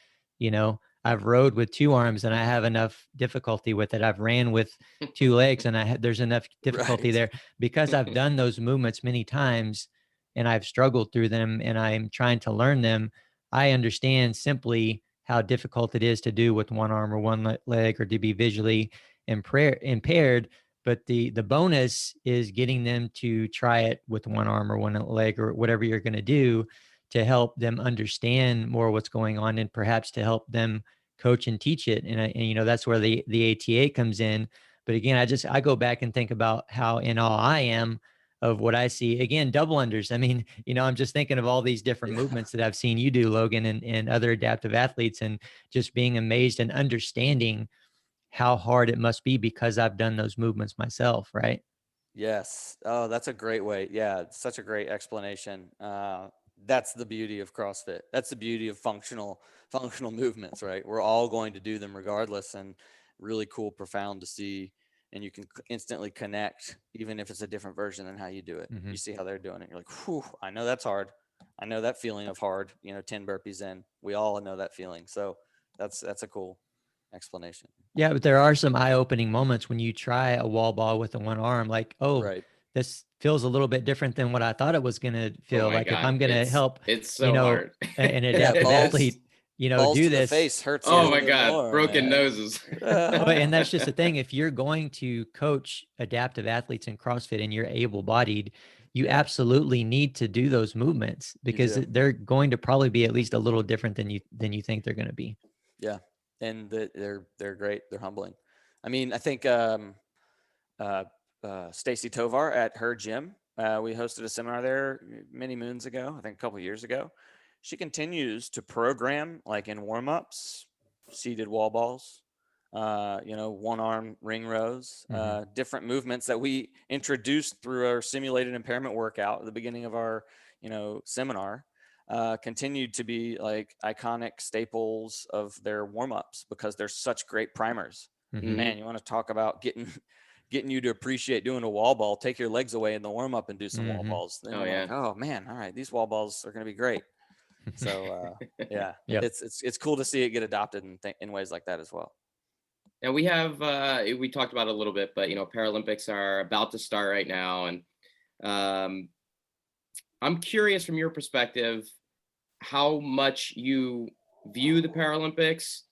I've rowed with two arms and I have enough difficulty with it. I've ran with two legs and there's enough difficulty Right. there, because I've done those movements many times and I've struggled through them and I'm trying to learn them. I understand simply how difficult it is to do with one arm or one leg, or to be visually impaired. But the bonus is getting them to try it with one arm or one leg, or whatever you're going to do, to help them understand more what's going on, and perhaps to help them coach and teach it. And that's where the ATA comes in. But again, I go back and think about how in awe I am of what I see. Again, double unders. I mean, I'm just thinking of all these different Yeah. movements that I've seen you do, Logan, and other adaptive athletes, and just being amazed and understanding how hard it must be, because I've done those movements myself. Right. Yes. Oh, that's a great way. Yeah, it's such a great explanation. That's the beauty of CrossFit. That's the beauty of functional movements, right? We're all going to do them regardless, and really cool, profound to see. And you can instantly connect, even if it's a different version than how you do it. Mm-hmm. You see how they're doing it. You're like, whew, I know that's hard. I know that feeling of hard, 10 burpees in. We all know that feeling. So that's a cool explanation. Yeah, but there are some eye-opening moments when you try a wall ball with the one arm, like, oh, Right. this feels a little bit different than what I thought it was going to Oh feel my like. If God, I'm going to help, it's you so know, hard. an Yeah, adaptive balls athlete, balls do to the this. face hurts a Oh little my bit God, more, broken man. noses. But, and that's just the thing. If you're going to coach adaptive athletes in CrossFit and you're able-bodied, you Yeah, absolutely need to do those movements, you because do. they're going to probably be at least a little different than you think they're going to be. Yeah, and they're great. They're humbling. I mean, I think uh, Stacy Tovar at her gym. We hosted a seminar there many moons ago. I think a couple of years ago. She continues to program, like in warm-ups, seated wall balls, one arm ring rows, Mm-hmm. different movements that we introduced through our simulated impairment workout at the beginning of our, seminar. Continued to be like iconic staples of their warm-ups, because they're such great primers. Mm-hmm. Mhm. Man, you want to talk about getting you to appreciate doing a wall ball. Take your legs away in the warm up and do some wall Mm-hmm. balls. Then Oh you're yeah. like, oh man, all right, these wall balls are going to be great. So yeah, Yep. it's cool to see it get adopted in ways like that as well. And we have we talked about it a little bit, but Paralympics are about to start right now, and um, I'm curious from your perspective how much you view the Paralympics,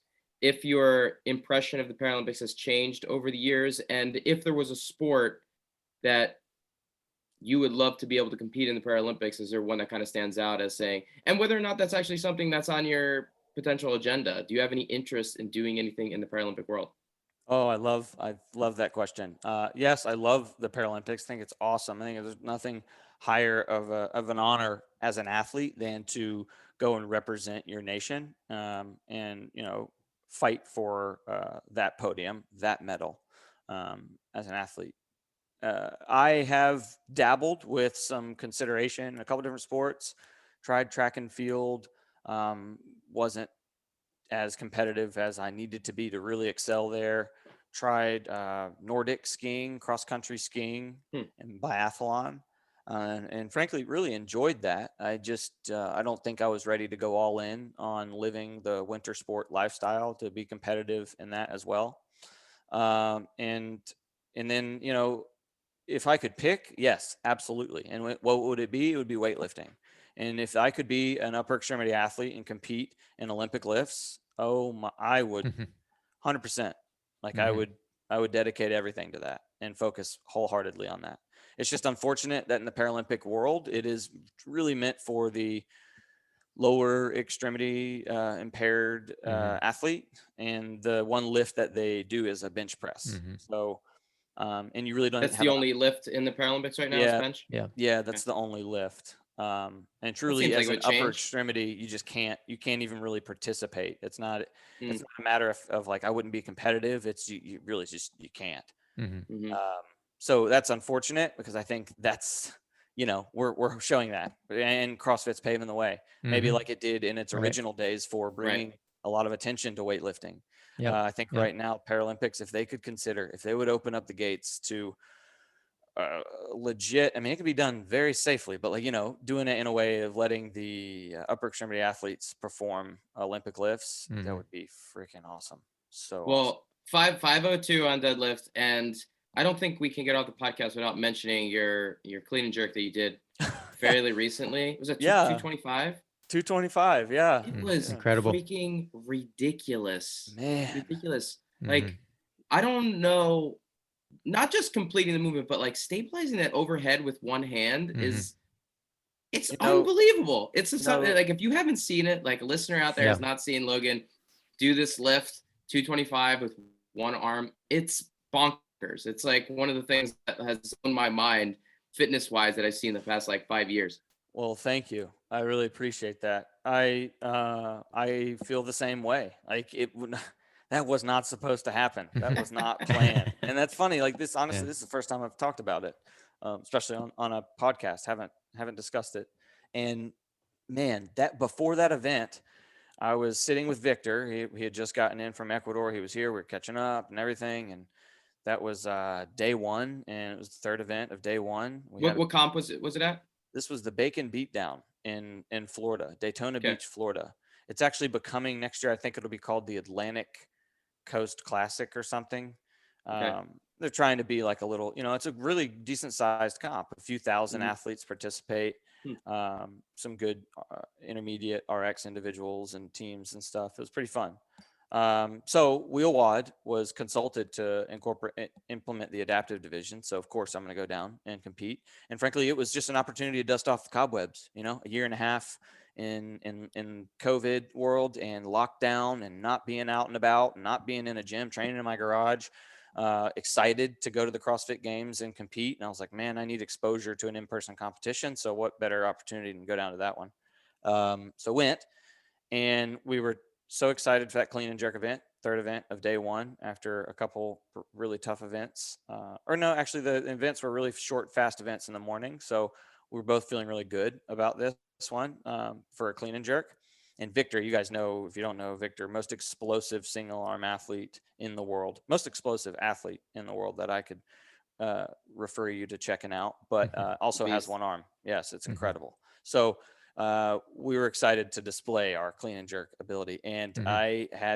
if your impression of the Paralympics has changed over the years, and if there was a sport that you would love to be able to compete in the Paralympics, is there one that kind of stands out as saying, and whether or not that's actually something that's on your potential agenda? Do you have any interest in doing anything in the Paralympic world? Oh, I love that question. Yes, I love the Paralympics. I think it's awesome. I think there's nothing higher of an honor as an athlete than to go and represent your nation, and fight for that podium, that medal, as an athlete. I have dabbled with some consideration in a couple different sports. Tried track and field. Wasn't as competitive as I needed to be to really excel there. Tried Nordic skiing, cross country skiing, Hmm. and biathlon, and frankly, really enjoyed that. I don't think I was ready to go all in on living the winter sport lifestyle to be competitive in that as well. And then if I could pick, yes, absolutely. And what would it be? It would be weightlifting. And if I could be an upper extremity athlete and compete in Olympic lifts, oh my, I would 100%. Like I would dedicate everything to that and focus wholeheartedly on that. It's just unfortunate that in the Paralympic world, it is really meant for the lower extremity impaired athlete, and the one lift that they do is a bench press. So, and you really don't That's have the an only lift in the Paralympics right now is yeah, bench. Yeah. yeah, Okay. that's the only lift. And That truly, seems like as it an would upper change. extremity, you can't even really participate. It's Mm, not a matter of like I wouldn't be competitive. It's you really just you can't. hmm Um, so that's unfortunate because I think that's we're showing that, and CrossFit's paving the way, maybe like it did in its Right. original days for Right. bringing a lot of attention to weightlifting. Yep. I think Yep. right now Paralympics, if they would open up the gates to legit, I mean, it could be done very safely, but like doing it in a way of letting the upper extremity athletes perform Olympic lifts, that would be freaking awesome. So awesome. Well, 502 on deadlift, and I don't think we can get off the podcast without mentioning your clean and jerk that you did fairly recently. Was it Yeah, 225? 225. Yeah, It was yeah. Incredible. freaking ridiculous. Man. Ridiculous. Like, I don't know, not just completing the movement, but like stabilizing that overhead with one hand is it's You know, unbelievable. It's just you something know, like if you haven't seen it, like a listener out there Yeah. has not seen Logan do this lift 225 with one arm, it's bonkers. It's like one of the things that has on my mind fitness wise that I've seen the past like 5 years. well, thank you. I really appreciate that. I feel the same way. Like that was not supposed to happen. That was not planned. And that's funny. Like this, Yeah. honestly, this is the first time I've talked about it, especially on a podcast. Haven't discussed it. And man, that before that event, I was sitting with Victor. He had just gotten in from Ecuador. He was here. We are catching up and everything. And that was day one, and it was the third event of day one. What comp was it at? This was the Bacon Beatdown in Florida, Daytona Okay. Beach, Florida. It's actually becoming next year. I think it'll be called the Atlantic Coast Classic or something. Okay. They're trying to be like a little, it's a really decent sized comp. A few thousand Mhm. athletes participate. Hmm. Some good intermediate RX individuals and teams and stuff. It was pretty fun. So Wheelwad was consulted to implement the adaptive division. So of course I'm going to go down and compete. And frankly, it was just an opportunity to dust off the cobwebs. A year and a half in COVID world and lockdown and not being out and about, and not being in a gym, training in my garage. Excited to go to the CrossFit Games and compete. And I was like, man, I need exposure to an in-person competition. So what better opportunity than go down to that one? So went, and we were so excited for that clean and jerk event, third event of day one after a couple really tough events. Or no, actually the events were really short, fast events in the morning. So we were both feeling really good about this one for a clean and jerk. And Victor, you guys know, if you don't know Victor, most explosive single arm athlete in the world, most explosive athlete in the world that I could refer you to checking out, but also has one arm. Yes, it's incredible. So we were excited to display our clean and jerk ability. And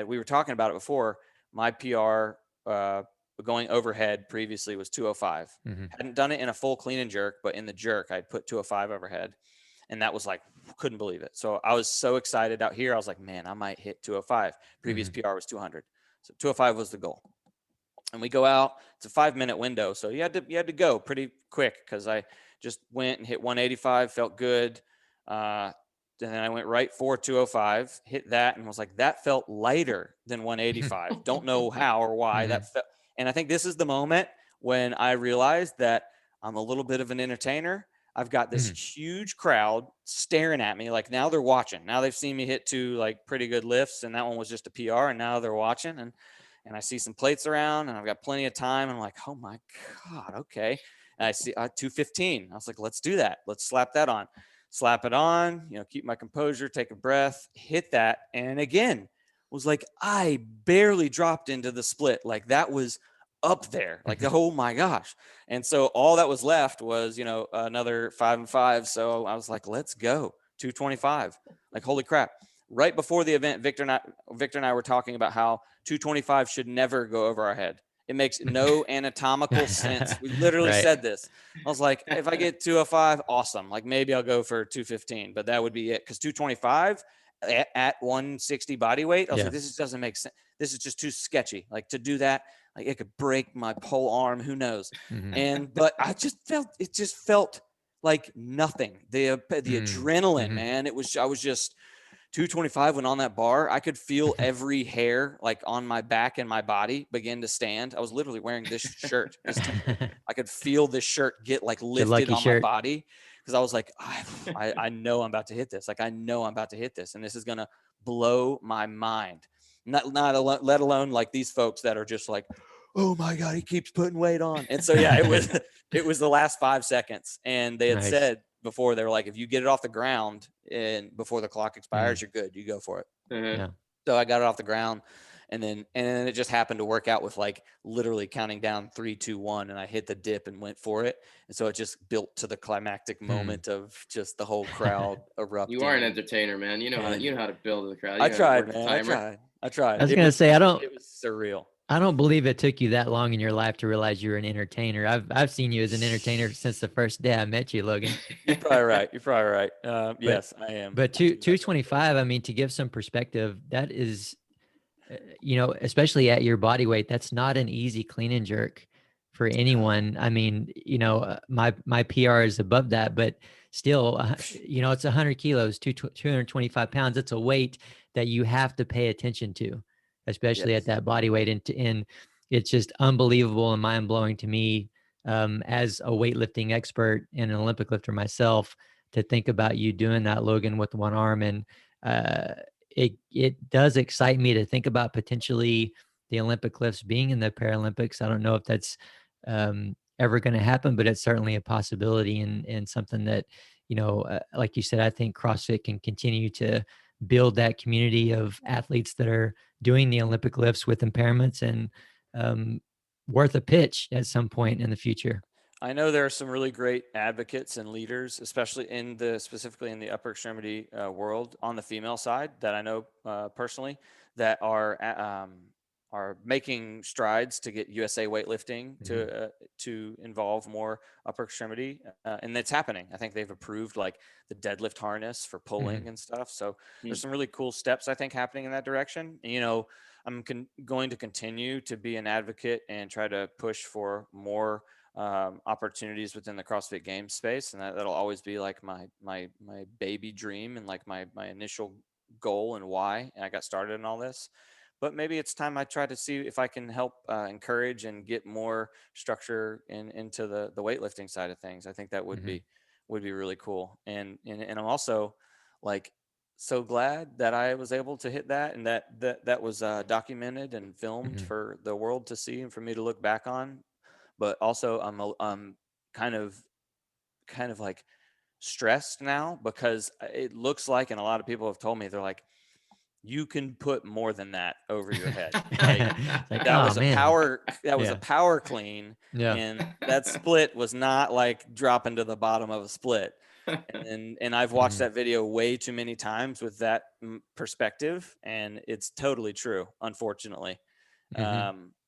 we were talking about it before. My PR going overhead previously was 205. Mm-hmm. Hadn't done it in a full clean and jerk, but in the jerk, I'd put 205 overhead. And that was like, couldn't believe it. So I was so excited out here. I was like, man, I might hit 205. Previous PR was 200. So 205 was the goal. And we go out. It's a 5-minute window. So you had to go pretty quick, because I just went and hit 185, felt good. And then I went right for 205, hit that, and was like, that felt lighter than 185. Don't know how or why that felt. And I think this is the moment when I realized that I'm a little bit of an entertainer. I've got this huge crowd staring at me. Like, now they're watching. Now they've seen me hit 2 like pretty good lifts, and that one was just a PR, and now they're watching. And I see some plates around, and I've got plenty of time. And I'm like, oh my God, okay. And I see 215. I was like, let's do that. Let's slap that on. Slap it on, keep my composure, take a breath, hit that. And again, was like, I barely dropped into the split. Like, that was up there, like, oh my gosh. And so all that was left was, another 5 and 5. So I was like, let's go 225. Like, holy crap. Right before the event, Victor and I were talking about how 225 should never go over our head. It makes no anatomical sense. We literally said this. I was like, if I get 205, awesome. Like, maybe I'll go for 215, but that would be it. Because 225 at 160 body weight, I was like, this doesn't make sense. This is just too sketchy. Like, to do that, like, it could break my whole arm. Who knows? But I just felt like nothing. The adrenaline, man. I was just 225 when on that bar. I could feel every hair, like, on my back and my body begin to stand. I was literally wearing this shirt. I could feel this shirt get like lifted on my body, because I was like, I know I'm about to hit this. Like, I know I'm about to hit this, and this is gonna blow my mind. Let alone like these folks that are just like, oh my God, he keeps putting weight on. And so it was the last 5 seconds, and they had said before, they were like, if you get it off the ground and before the clock expires, you're good. You go for it. So I got it off the ground, and then it just happened to work out with, like, literally counting down 3, 2, 1, and I hit the dip and went for it. And so it just built to the climactic moment of just the whole crowd erupting. You are an entertainer, man. You know how to build the crowd. I tried, man. I tried. I was going to say, it was surreal. I don't believe it took you that long in your life to realize you're an entertainer. I've seen you as an entertainer since the first day I met you, Logan. You're probably right. Yes, I am. But 225, I mean, to give some perspective, that is, especially at your body weight, that's not an easy clean and jerk for anyone. I mean, my PR is above that, but still, it's 100 kilos, 225 pounds. It's a weight that you have to pay attention to, especially at that body weight. And it's just unbelievable and mind blowing to me, as a weightlifting expert and an Olympic lifter myself, to think about you doing that, Logan, with one arm. And it does excite me to think about potentially the Olympic lifts being in the Paralympics. I don't know if that's ever going to happen, but it's certainly a possibility, and something that, like you said, I think CrossFit can continue to build that community of athletes that are doing the Olympic lifts with impairments, and worth a pitch at some point in the future. I know there are some really great advocates and leaders, especially specifically in the upper extremity world on the female side, that I know personally, that are making strides to get USA weightlifting to involve more upper extremity, and it's happening. I think they've approved, like, the deadlift harness for pulling and stuff. So there's some really cool steps, I think, happening in that direction. I'm going to continue to be an advocate and try to push for more opportunities within the CrossFit Games space, and that'll always be like my baby dream, and like my initial goal and why I got started in all this. But maybe it's time I try to see if I can help encourage and get more structure into the weightlifting side of things. I think that would be really cool. And I'm also, like, so glad that I was able to hit that, and that was documented and filmed for the world to see and for me to look back on. But also I'm kind of like stressed now, because it looks like, and a lot of people have told me, they're like, you can put more than that over your head. Like, that was a power clean. And that split was not like dropping to the bottom of a split. And I've watched that video way too many times with that perspective, and it's totally true, unfortunately.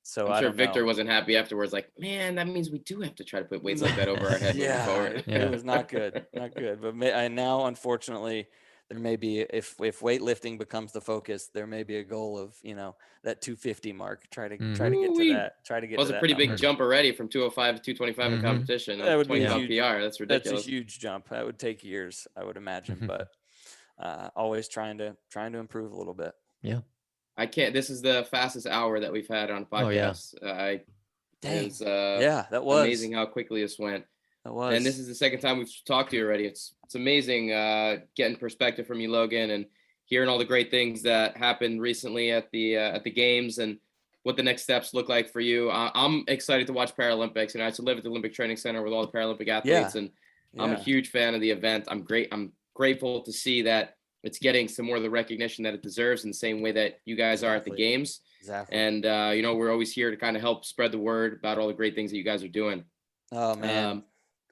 So I'm I sure don't Victor know. wasn't happy afterwards. Like, man, that means we do have to try to put weights like that over our head moving Yeah, forward. Yeah. it was not good, not good. But I now, unfortunately, there may be if weightlifting becomes the focus, there may be a goal of that 250 mark. Try to get to Ooh-wee. that. Try to get Well, to it's a that pretty big number. jump already from 205 to 225 in Mm-hmm. competition. That would be a 20 huge. pound PR. That's That's a ridiculous. huge jump. That would take years, I would imagine. But always trying to improve a little bit. Yeah. I can't. This is the fastest hour that we've had on Oh, yeah. podcasts. Dang. It's Yeah, that was amazing how quickly this went. That was. And this is the second time we've talked to you already. It's amazing getting perspective from you, Logan, and hearing all the great things that happened recently at the games and what the next steps look like for you. I'm excited to watch Paralympics, and I used to live at the Olympic Training Center with all the Paralympic athletes, and I'm a huge fan of the event. I'm grateful to see that it's getting some more of the recognition that it deserves in the same way that you guys are at the games. Exactly. And we're always here to kind of help spread the word about all the great things that you guys are doing. Oh man,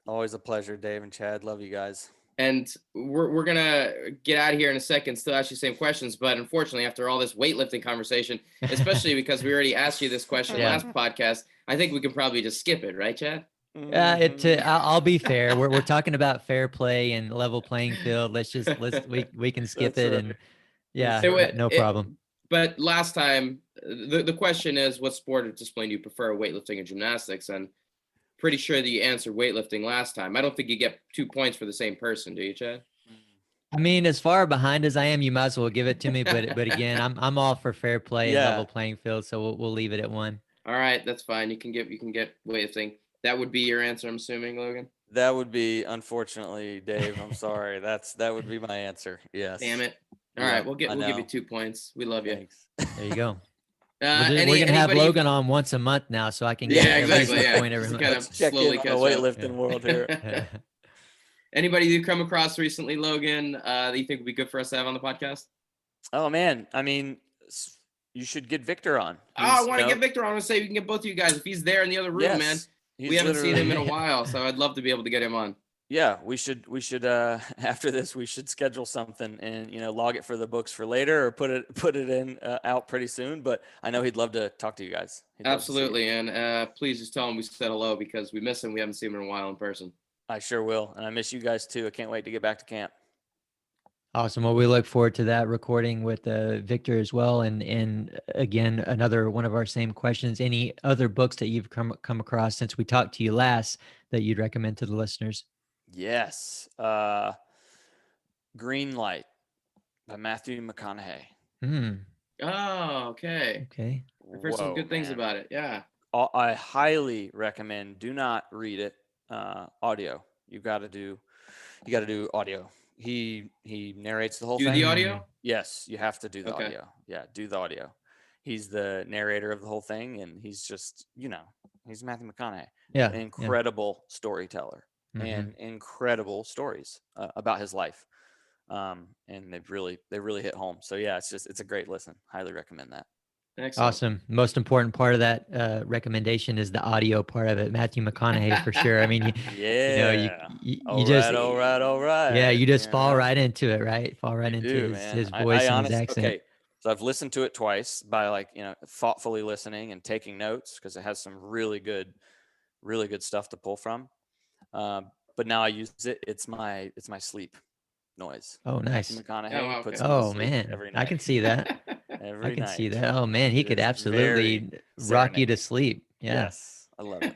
always a pleasure, Dave and Chad. Love you guys. And we're gonna get out of here in a second, still ask you the same questions, but unfortunately, after all this weightlifting conversation, especially because we already asked you this question last podcast, I think we can probably just skip it, right, Chad? I'll be fair. We're talking about fair play and level playing field. We can skip it, and no problem. But last time, the question is, what sport or discipline do you prefer, weightlifting or gymnastics? And pretty sure that you answered weightlifting last time. I don't think you get 2 points for the same person, do you, Chad? I mean, as far behind as I am, you might as well give it to me. But again, I'm all for fair play and level playing field, so we'll leave it at 1. All right, that's fine. You can get weightlifting. That would be your answer, I'm assuming, Logan. That would be, unfortunately, Dave. I'm sorry. That would be my answer. Yes. Damn it. All right, we'll give you 2 points. We love you. Thanks. There you go. We're gonna have Logan on once a month now, so I can get at least a point every month. Kind of check slowly in catch on the weightlifting world here. Anybody you come across recently, Logan, that you think would be good for us to have on the podcast? Oh man, I mean, you should get Victor on. I want to get Victor on. I want to say we can get both of you guys if he's there in the other room, man. We haven't seen him in a while, so I'd love to be able to get him on. Yeah, we should after this we should schedule something and log it for the books for later or put it in out pretty soon. But I know he'd love to talk to you guys. Absolutely, and please just tell him we said hello because we miss him. We haven't seen him in a while in person. I sure will, and I miss you guys too. I can't wait to get back to camp. Awesome. Well, we look forward to that recording with Victor as well. And again, another one of our same questions. Any other books that you've come across since we talked to you last that you'd recommend to the listeners? Yes. Green Light by Matthew McConaughey. Oh, okay. Okay. I've heard some good things about it. Yeah. I highly recommend. Do not read it. Audio. You got to do audio. He narrates the whole thing. Do the audio? Yes, you have to do the audio. Yeah, do the audio. He's the narrator of the whole thing, and he's just, he's Matthew McConaughey. Yeah. An incredible storyteller and incredible stories about his life. And they really hit home. So yeah, it's a great listen. Highly recommend that. Excellent. Awesome. Most important part of that recommendation is the audio part of it. Matthew McConaughey for sure. I mean, you just all right. Yeah, you just fall right into it, right? Fall right into his voice and his accent. Okay, so I've listened to it twice by thoughtfully listening and taking notes because it has some really good stuff to pull from. But now I use it. It's my sleep noise. Oh, nice. Matthew McConaughey puts man, every night. I can see that. I can see that. Oh man, he could absolutely rock you to sleep. Yeah. Yes, I love it.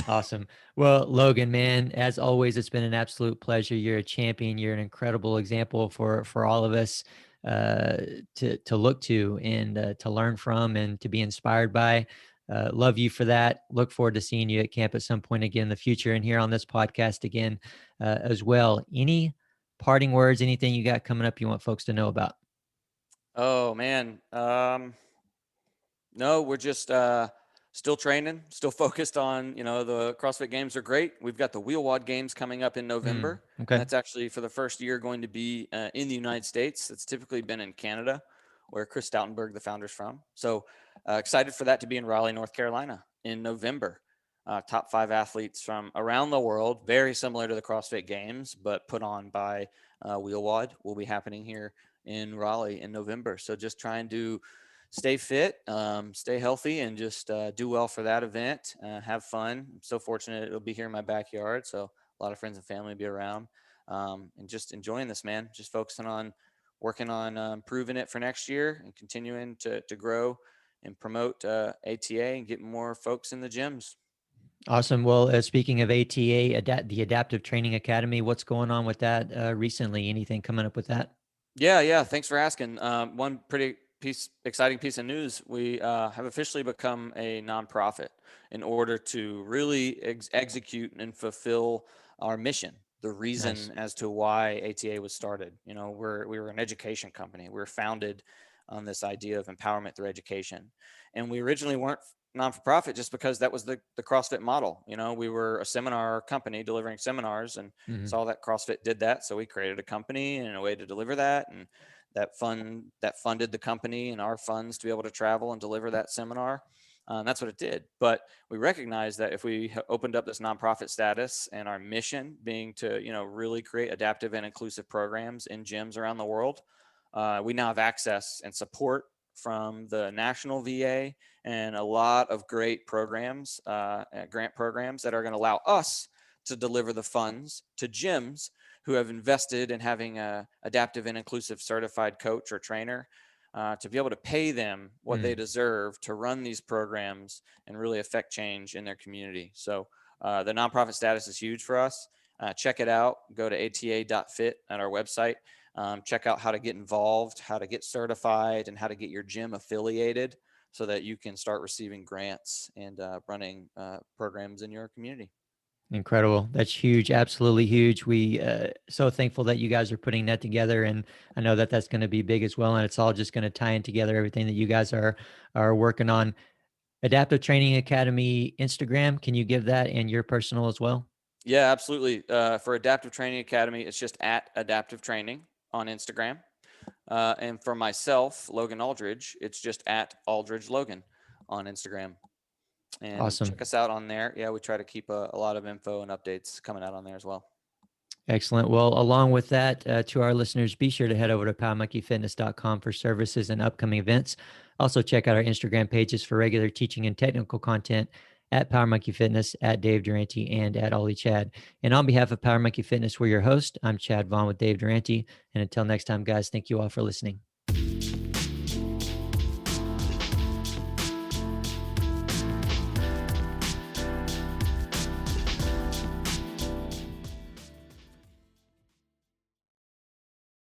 Awesome. Well, Logan, man, as always, it's been an absolute pleasure. You're a champion. You're an incredible example for all of us to look to and to learn from and to be inspired by. Love you for that. Look forward to seeing you at camp at some point again in the future and here on this podcast again as well. Any parting words, anything you got coming up you want folks to know about? Oh man. No, we're just still training, still focused on, the CrossFit Games are great. We've got the Wheelwad Games coming up in November. Okay. That's actually for the first year going to be in the United States. It's typically been in Canada, where Chris Stoutenberg, the founder's from. So excited for that to be in Raleigh, North Carolina in November. Top 5 athletes from around the world, very similar to the CrossFit Games, but put on by Wheelwad, will be happening here in Raleigh in November. So just trying to stay fit, stay healthy, and just do well for that event. Have fun. I'm so fortunate it'll be here in my backyard, so a lot of friends and family will be around, and just enjoying this, man. Just focusing on working on improving it for next year and continuing to grow and promote ATA and get more folks in the gyms. Awesome. Well, speaking of ATA, the Adaptive Training Academy, what's going on with that recently? Anything coming up with that? Yeah. Thanks for asking. One pretty exciting piece of news: we have officially become a nonprofit in order to really execute and fulfill our mission. The Nice. reason as to why ATA was started. You know, we were an education company. We were founded on this idea of empowerment through education, and we originally weren't non-for-profit just because that was the CrossFit model. You know, we were a seminar company delivering seminars, and Hmm. saw that CrossFit did that, so we created a company and a way to deliver that, and that funded the company and our funds to be able to travel and deliver that seminar. That's what it did. But we recognized that if we opened up this nonprofit status, and our mission being to, you know, really create adaptive and inclusive programs in gyms around the world, we now have access and support from the national VA and a lot of great programs, grant programs that are going to allow us to deliver the funds to gyms who have invested in having a adaptive and inclusive certified coach or trainer, to be able to pay them what they deserve to run these programs and really affect change in their community. So the nonprofit status is huge for us. Check it out. Go to ata.fit at our website. Check out how to get involved, how to get certified, and how to get your gym affiliated so that you can start receiving grants and running programs in your community. Incredible. That's huge. Absolutely huge. We so thankful that you guys are putting that together, and I know that that's going to be big as well. And it's all just going to tie in together everything that you guys are working on. Adaptive Training Academy Instagram. Can you give that and your personal as well? Yeah, absolutely. For Adaptive Training Academy, it's just at Adaptive Training on Instagram. And for myself, Logan Aldridge, it's just at Aldridge Logan on Instagram. And Awesome. check us out on there. Yeah, we try to keep a lot of info and updates coming out on there as well. Excellent. Well, along with that, to our listeners, be sure to head over to powermonkeyfitness.com for services and upcoming events. Also, check out our Instagram pages for regular teaching and technical content at Power Monkey Fitness, at Dave Durante, and at Ollie Chad. And on behalf of Power Monkey Fitness, we're your host. I'm Chad Vaughn with Dave Durante. And until next time, guys, thank you all for listening.